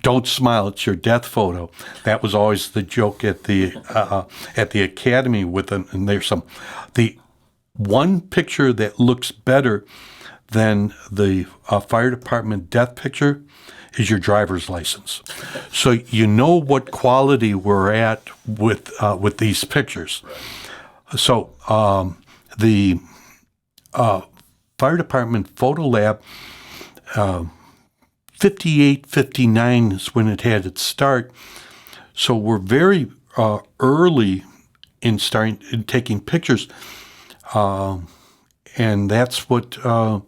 B: Don't smile; it's your death photo. That was always the joke at the academy with them. And there's the one picture that looks better than the fire department death picture is your driver's license. So you know what quality we're at with these pictures. So the fire department photo lab. 58, 59 is when it had its start. So we're very early in taking pictures. And that's what our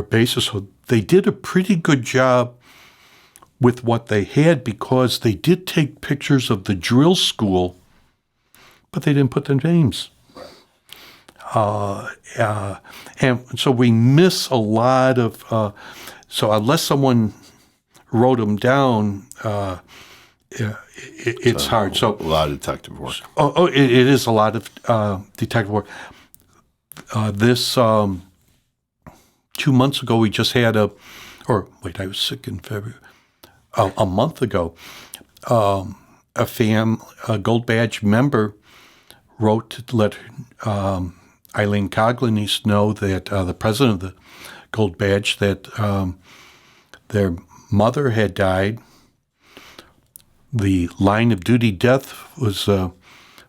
B: basis. So they did a pretty good job with what they had, because they did take pictures of the drill school, but they didn't put their names. And so we miss a lot of, so unless someone wrote them down, it's hard. So
C: a lot of detective work.
B: it is a lot of detective work. This 2 months ago, we just had I was sick in February. A month ago, a Gold Badge member wrote to let Eileen Coglanese know that the president of the Gold Badge, that their mother had died. The line of duty death was a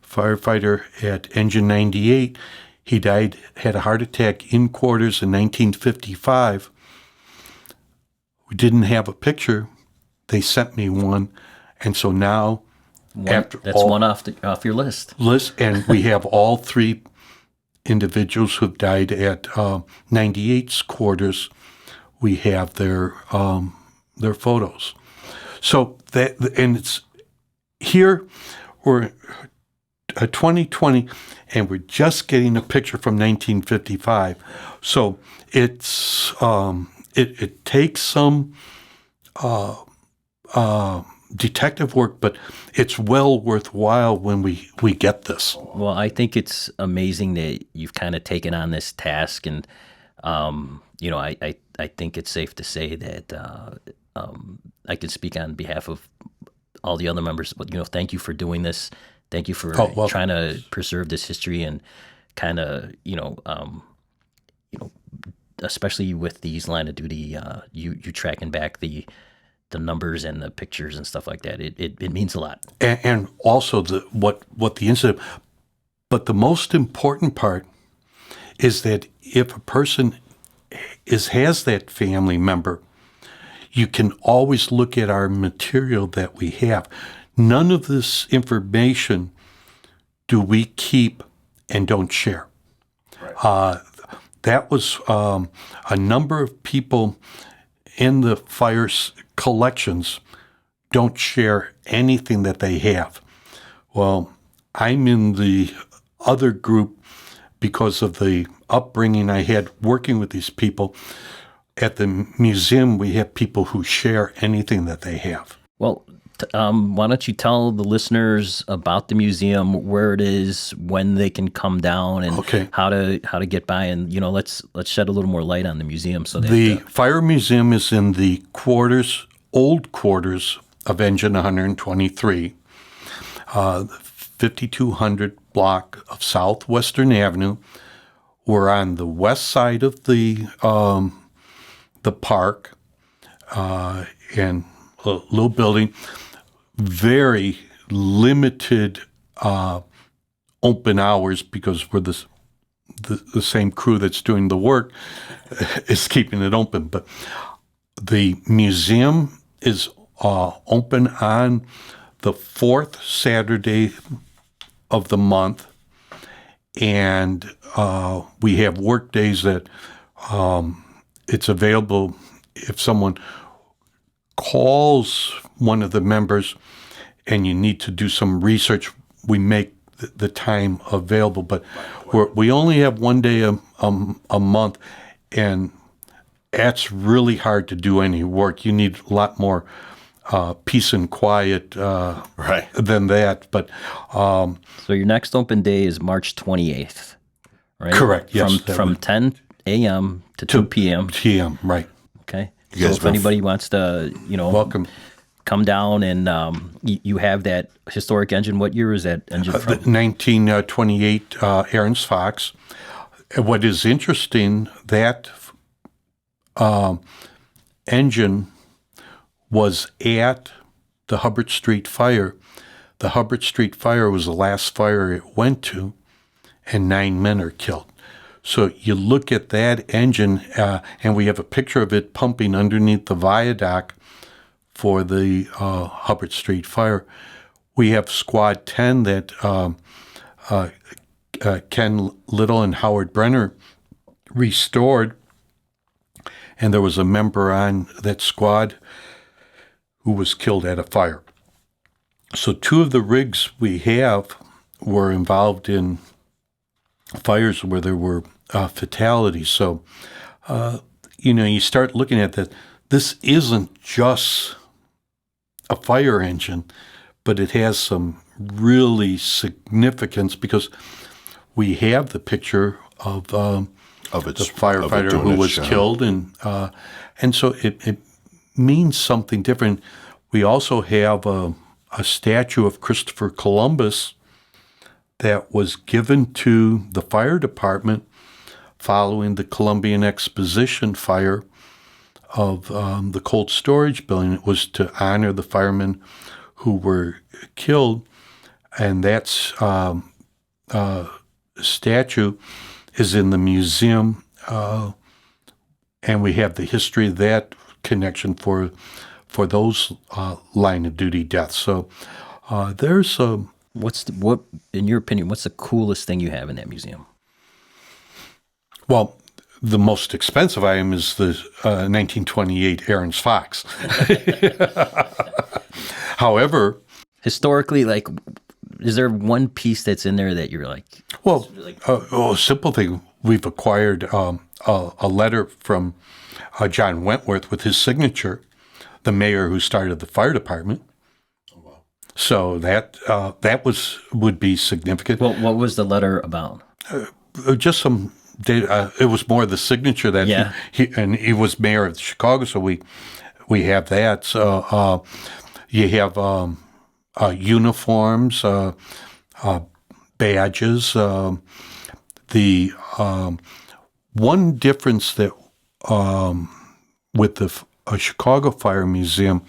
B: firefighter at Engine 98. He died, had a heart attack in quarters in 1955. We didn't have a picture. They sent me one. And so now,
A: One off your list.
B: And we have all three individuals who've died at 98's quarters. We have their photos. So it's here we're 2020, and we're just getting a picture from 1955. So it's it takes some detective work, but it's well worthwhile when we get this.
A: Well, I think it's amazing that you've kind of taken on this task, and I think it's safe to say that I can speak on behalf of all the other members. But thank you for doing this. Thank you for trying to preserve this history, and kind of especially with these line of duty, you tracking back the numbers and the pictures and stuff like that. It means a lot.
B: And also what the incident. But the most important part is that if a person has that family member, you can always look at our material that we have. None of this information do we keep and don't share. Right. That was a number of people in the fire collections don't share anything that they have. Well, I'm in the other group because of the upbringing I had working with these people. At the museum, we have people who share anything that they have.
A: Well, why don't you tell the listeners about the museum, where it is, when they can come down, and how to get by, and let's shed a little more light on the museum. So that
B: the fire museum is in the old quarters of Engine 123. the 5200 block of Southwestern Avenue. We're on the west side of the park, and a little building. Very limited open hours because we're the same crew that's doing the work is keeping it open. But the museum is open on the fourth Saturday of the month, and we have work days that it's available if someone calls one of the members and you need to do some research, we make the time available. But we only have one day a month, and that's really hard to do any work. You need a lot more peace and quiet than that. But
A: so your next open day is March 28th, right?
B: Correct, yes.
A: From 10 a.m. to 2 p.m.
B: p.m., right.
A: Okay. So if anybody wants to,
B: welcome.
A: Come down and you have that historic engine. What year is that engine from?
B: 1928 Aaron's Fox. What is interesting, that engine was at the Hubbard Street fire. The Hubbard Street fire was the last fire it went to, and 9 men are killed. So you look at that engine, and we have a picture of it pumping underneath the viaduct for the Hubbard Street fire. We have Squad 10 that Ken Little and Howard Brenner restored, and there was a member on that squad who was killed at a fire. So 2 of the rigs we have were involved in fires where there were fatalities. So, you start looking at that. This isn't just a fire engine, but it has some really significance because we have the picture of the firefighter who was killed, and so it means something different. We also have a statue of Christopher Columbus that was given to the fire department following the Columbian Exposition fire of the cold storage building. It was to honor the firemen who were killed, and that statue is in the museum, and we have the history of that connection for those line of duty deaths. So there's
A: what in your opinion, what's the coolest thing you have in that museum?
B: Well, the most expensive item is the 1928 Aaron's Fox. However,
A: historically, is there one piece that's in there that you're like?
B: Well, a simple thing. We've acquired a letter from John Wentworth with his signature, the mayor who started the fire department. Oh, wow. So that would be significant.
A: Well, what was the letter about?
B: Just some data. It was more the signature that he was mayor of Chicago, so we have that. So you have uniforms, badges. The one difference that with the Chicago Fire Museum.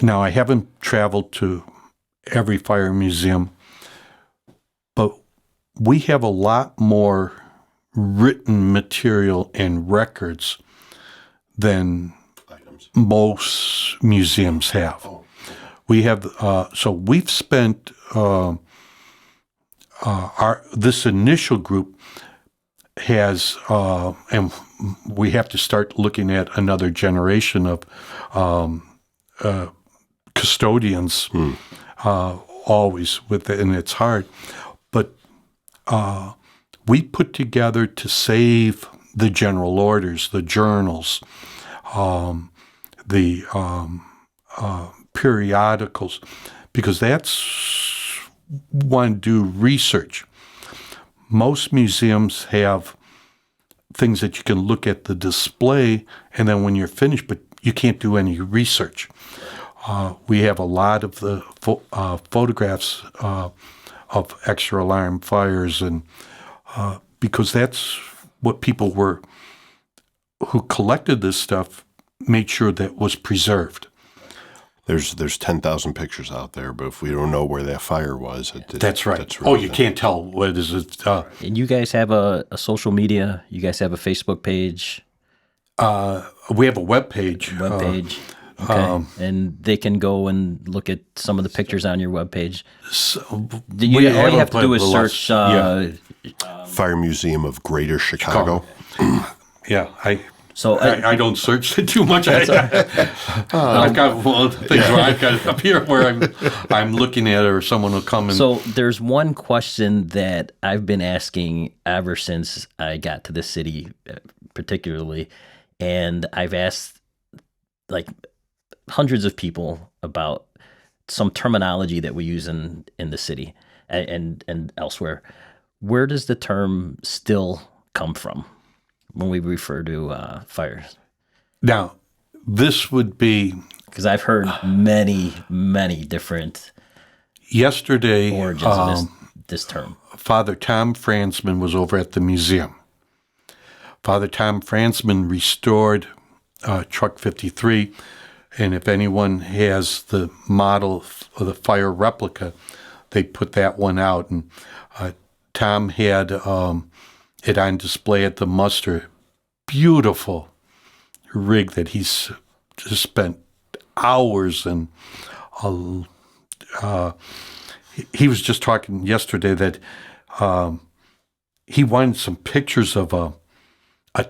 B: Now, I haven't traveled to every fire museum, but we have a lot more written material and records than most museums have. We have, so we've spent this initial group has, and we have to start looking at another generation of custodians always with it, and it's hard. But we put together to save the general orders, the journals, the periodicals, because that's one do research. Most museums have things that you can look at the display, and then when you're finished, but you can't do any research. We have a lot of the photographs of extra alarm fires, and because that's what people who collected this stuff made sure that was preserved.
C: There's 10,000 pictures out there, but if we don't know where that fire was,
B: that's right.
C: That's really
B: you can't tell what is it.
A: And you guys have a social media. You guys have a Facebook page.
B: We have a web page.
A: Okay. And they can go and look at some of the pictures on your webpage. All you have to do is search
C: Fire Museum of Greater Chicago.
B: Yeah,
A: So
B: I don't search it too much. I've got one of the things where I've got it up here where I'm looking at it, or someone will come and.
A: So there's one question that I've been asking ever since I got to this city, particularly, and I've asked like hundreds of people about some terminology that we use in the city and elsewhere. Where does the term "still" come from when we refer to fires?
B: Now, this would be...
A: Because I've heard many, many different origins of this term.
B: Father Tom Franzman was over at the museum. Father Tom Franzman restored Truck 53, and if anyone has the model of the fire replica, they put that one out. And Tom had it on display at the muster. Beautiful rig that he's just spent hours in. He was just talking yesterday that he wanted some pictures of a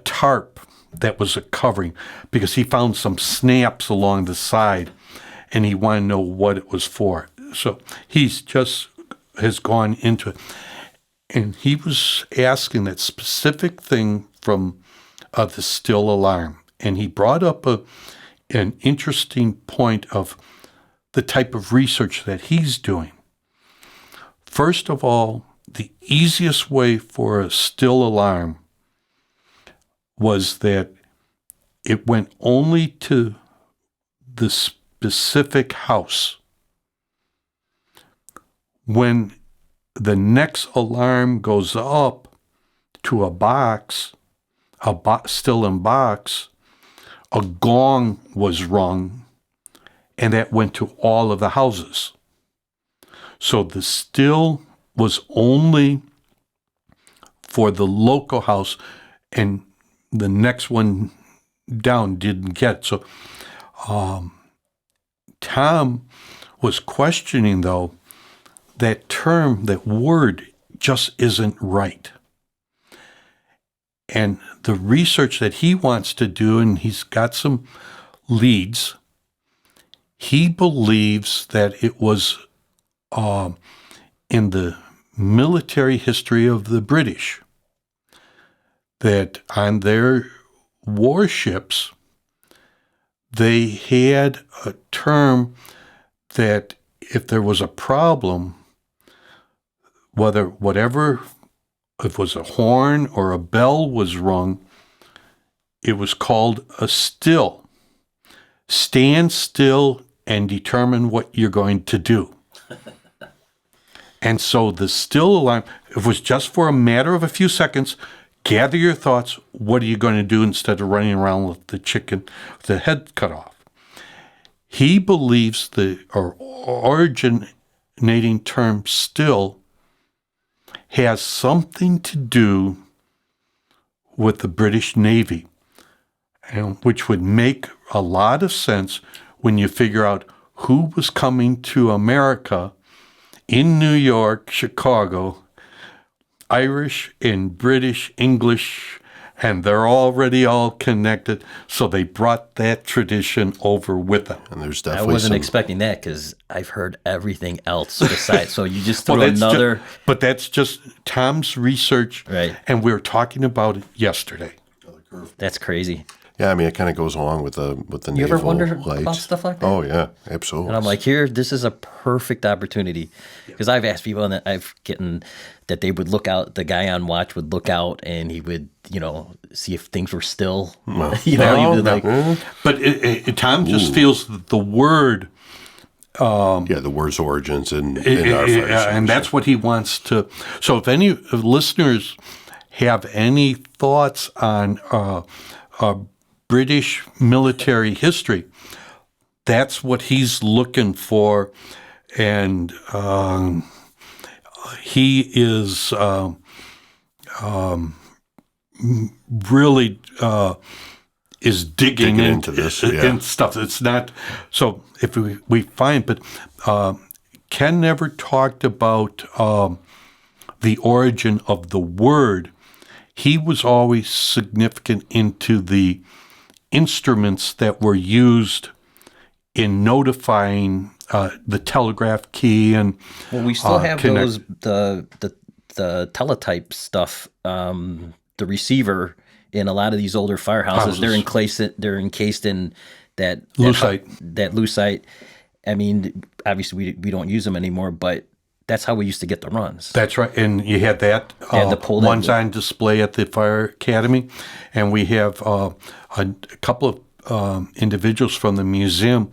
B: tarp that was a covering, because he found some snaps along the side and he wanted to know what it was for. So he's just has gone into it. And he was asking that specific thing from the still alarm. And he brought up an interesting point of the type of research that he's doing. First of all, the easiest way for a still alarm was that it went only to the specific house. When the next alarm goes up to a box, still in box, a gong was rung, and that went to all of the houses. So the still was only for the local house, and the next one down didn't get. So Tom was questioning, though, that term, that word just isn't right. And the research that he wants to do, and he's got some leads, he believes that it was in the military history of the British, that on their warships, they had a term that if there was a problem, if it was a horn or a bell was rung, it was called a still. Stand still and determine what you're going to do. And so the still alarm, it was just for a matter of a few seconds. Gather your thoughts. What are you going to do instead of running around with the chicken, with the head cut off? He believes the originating term still has something to do with the British Navy, and which would make a lot of sense when you figure out who was coming to America in New York, Chicago, Irish and British, English, and they're already all connected. So they brought that tradition over with them.
C: And there's definitely
A: I wasn't expecting that, because I've heard everything else besides. So you just threw another.
B: But that's just Tom's research,
A: right?
B: And we were talking about it yesterday.
A: That's crazy.
C: Yeah, I mean, it kind of goes along with the naval
A: You ever wonder
C: light.
A: about stuff like that?
C: Oh yeah, absolutely.
A: And I'm like, this is a perfect opportunity, because I've asked people, and I've gotten that they would look out. The guy on watch would look out, and he would, see if things were still. He would like.
B: But Tom just feels that the word
C: the war's origins in our fire service.
B: And that's what he wants to. So if any listeners have any thoughts on British military history, that's what he's looking for. And he is really is digging
C: into this
B: and stuff. It's not so. If we find, but Ken never talked about the origin of the word. He was always significant into the instruments that were used in notifying the telegraph key and.
A: Well, we still have those the teletype stuff. The receiver in a lot of these older firehouses, they're encased in that lucite. I mean, obviously we don't use them anymore, but that's how we used to get the runs.
B: That's right, and you had that one's on display at the fire academy, and we have a couple of individuals from the museum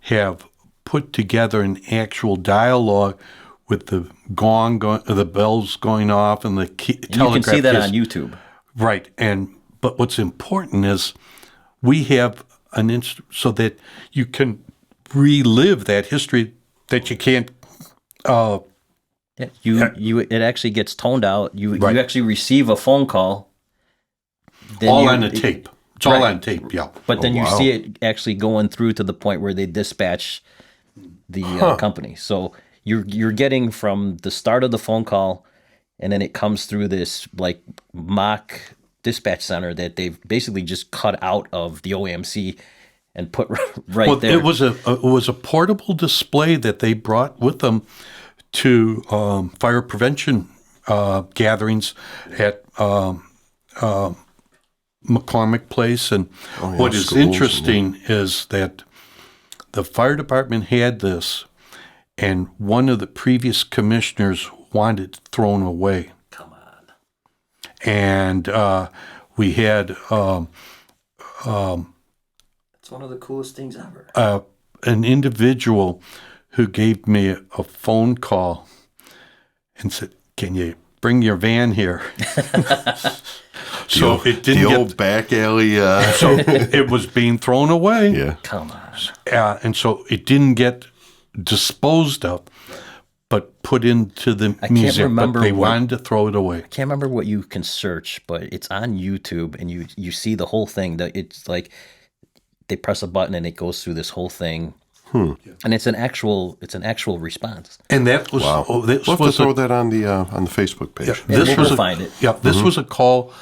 B: have put together an actual dialogue with the the bells going off, and the telegraph.
A: You can see that on YouTube.
B: Right, but what's important is we have an instrument so that you can relive that history that you can't.
A: It actually gets toned out. You actually receive a phone call.
B: On a tape. It's all on tape. Yeah.
A: But then you see it actually going through to the point where they dispatch the company. So you're getting from the start of the phone call, and then it comes through this like mock dispatch center that they've basically just cut out of the OAMC and put there.
B: It was a portable display that they brought with them to fire prevention gatherings at McCormick Place. And what is interesting is that the fire department had this, and one of the previous commissioners wanted it thrown away.
A: Come on.
B: And we had...
A: it's one of the coolest things ever.
B: An individual who gave me a phone call and said, "Can you bring your van here?" So it didn't
C: the old back alley.
B: So it was being thrown away.
C: Yeah.
A: Come on.
B: And so it didn't get disposed of, but put into the museum. But they wanted to throw it away.
A: I can't remember what you can search, but it's on YouTube, and you see the whole thing. It's like they press a button and it goes through this whole thing. And it's an actual response.
B: And that was
C: we'll have to throw that on the Facebook page.
B: Yeah,
A: find it.
B: Yeah, this was a call.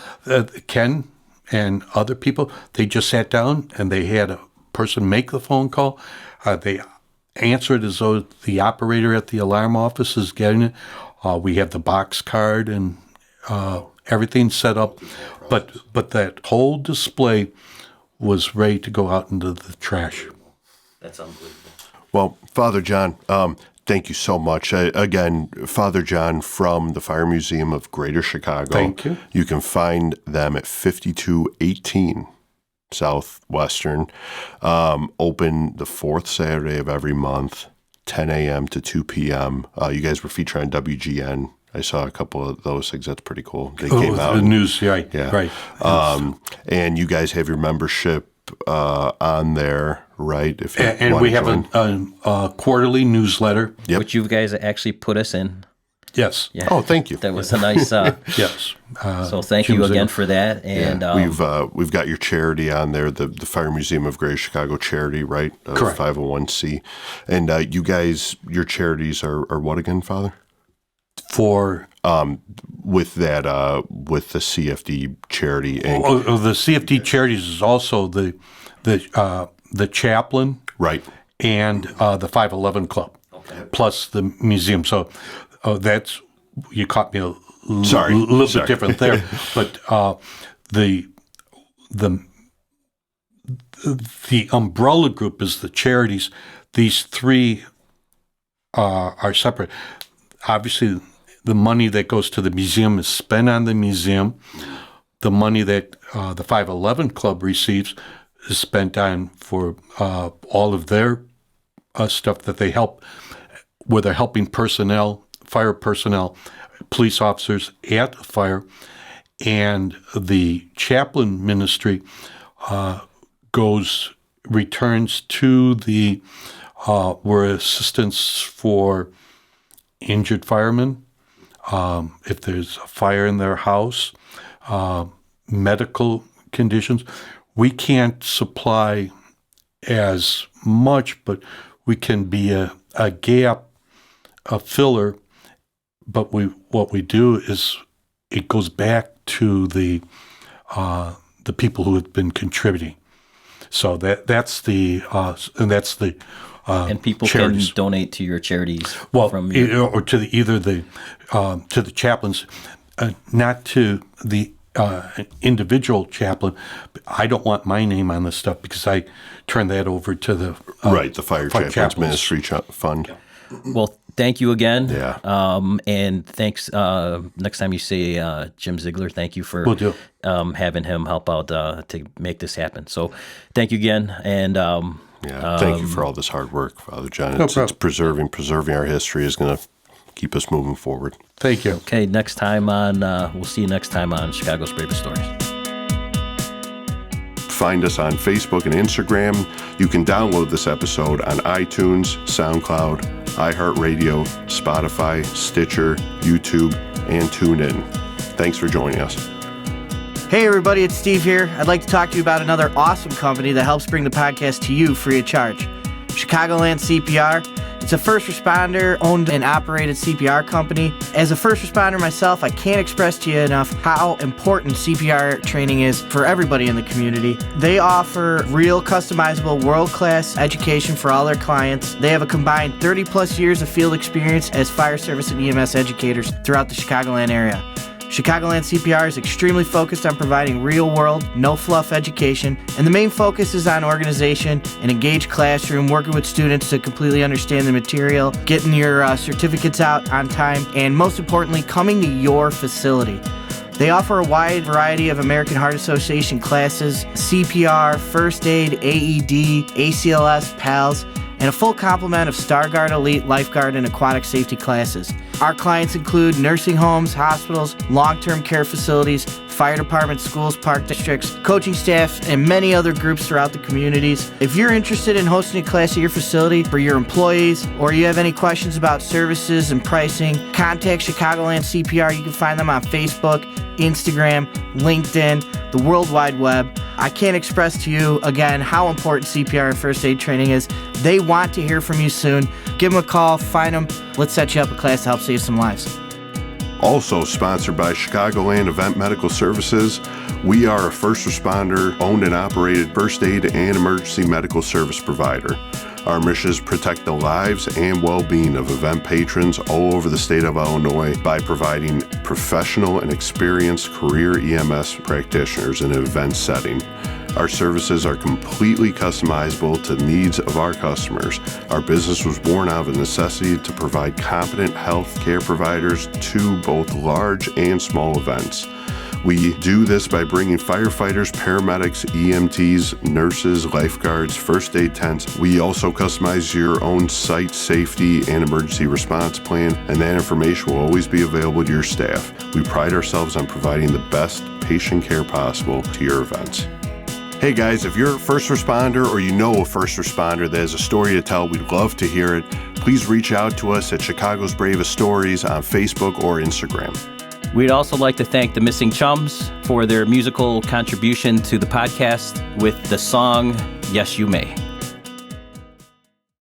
B: Ken and other people, they just sat down and they had a person make the phone call. They answered as though the operator at the alarm office is getting it. We have the box card and everything set up, but that whole display was ready to go out into the trash.
A: That's unbelievable.
C: Well, Father John, thank you so much. Again, Father John from the Fire Museum of Greater Chicago.
B: Thank you.
C: You can find them at 5218 Southwestern. Open the fourth Saturday of every month, 10 a.m. to 2 p.m. You guys were featured on WGN. I saw a couple of those things. That's pretty cool. They came out.
B: The news, right.
C: Yeah.
B: Right.
C: And you guys have your membership on there, right? If
B: we have a quarterly newsletter.
C: Yep.
A: Which you guys actually put us in.
B: Yes.
A: Yeah.
C: Oh, thank you.
A: That was a nice.
B: Yes.
A: So thank you again for that. And
C: we've got your charity on there, the Fire Museum of Greater Chicago charity, right?
B: Correct.
C: 501c. And you guys, your charities are what again, Father?
B: For
C: with the CFD charity Inc.
B: The CFD charities is also the chaplain,
C: right,
B: and the 511 club, plus the museum. So that's, you caught me a little bit different there, but the umbrella group is the charities. These three are separate. Obviously, the money that goes to the museum is spent on the museum. The money that the 511 Club receives is spent on for all of their stuff that they help, where they're helping personnel, fire personnel, police officers at fire, and the chaplain ministry returns to the where assistance for injured firemen, if there's a fire in their house, medical conditions. We can't supply as much, but we can be a gap, a filler. But what we do is it goes back to the people who have been contributing. So that's the
A: and people
B: charities.
A: can donate to your charities.
B: Well,
A: from your,
B: or to to the chaplains, not to the individual chaplain. I don't want my name on this stuff because I turn that over to the
C: the Fire Chaplains Ministry Fund.
A: well, thank you again.
C: Yeah.
A: And thanks. Next time you say Jim Ziegler, thank you for
B: Will do.
A: having him help out to make this happen. So thank you again. And
C: Thank you for all this hard work, Father John. It's preserving our history is going to keep us moving forward.
B: Thank you.
A: okay, next time on, we'll see you next time on Chicago's Bravest Stories.
C: Find us on Facebook and Instagram. You can download this episode on iTunes, SoundCloud, iHeartRadio, Spotify, Stitcher, YouTube, and TuneIn. Thanks for joining us.
D: Hey everybody, it's Steve here. I'd like to talk to you about another awesome company that helps bring the podcast to you free of charge. Chicagoland CPR. It's a first responder owned and operated CPR company. As a first responder myself, I can't express to you enough how important CPR training is for everybody in the community. They offer real customizable world-class education for all their clients. They have a combined 30 plus years of field experience as fire service and EMS educators throughout the Chicagoland area. Chicagoland CPR is extremely focused on providing real-world, no-fluff education, and the main focus is on organization, an engaged classroom, working with students to completely understand the material, getting your certificates out on time, and most importantly, coming to your facility. They offer a wide variety of American Heart Association classes, CPR, First Aid, AED, ACLS, PALS, and a full complement of StarGuard Elite, Lifeguard, and aquatic safety classes. Our clients include nursing homes, hospitals, long-term care facilities, fire departments, schools, park districts, coaching staff, and many other groups throughout the communities. If you're interested in hosting a class at your facility for your employees, or you have any questions about services and pricing, contact Chicagoland CPR. You can find them on Facebook, Instagram, LinkedIn, the World Wide Web. I can't express to you, again, how important CPR and first aid training is. They want to hear from you soon. Give them a call, find them. Let's set you up a class to help save some lives.
C: Also sponsored by Chicagoland Event Medical Services, we are a first responder, owned and operated first aid and emergency medical service provider. Our mission is to protect the lives and well-being of event patrons all over the state of Illinois by providing professional and experienced career EMS practitioners in an event setting. Our services are completely customizable to the needs of our customers. Our business was born out of a necessity to provide competent health care providers to both large and small events. We do this by bringing firefighters, paramedics, EMTs, nurses, lifeguards, first aid tents. We also customize your own site safety and emergency response plan, and that information will always be available to your staff. We pride ourselves on providing the best patient care possible to your events. Hey guys, if you're a first responder or you know a first responder that has a story to tell, we'd love to hear it. Please reach out to us at Chicago's Bravest Stories on Facebook or Instagram.
A: We'd also like to thank the Missing Chums for their musical contribution to the podcast with the song Yes You May.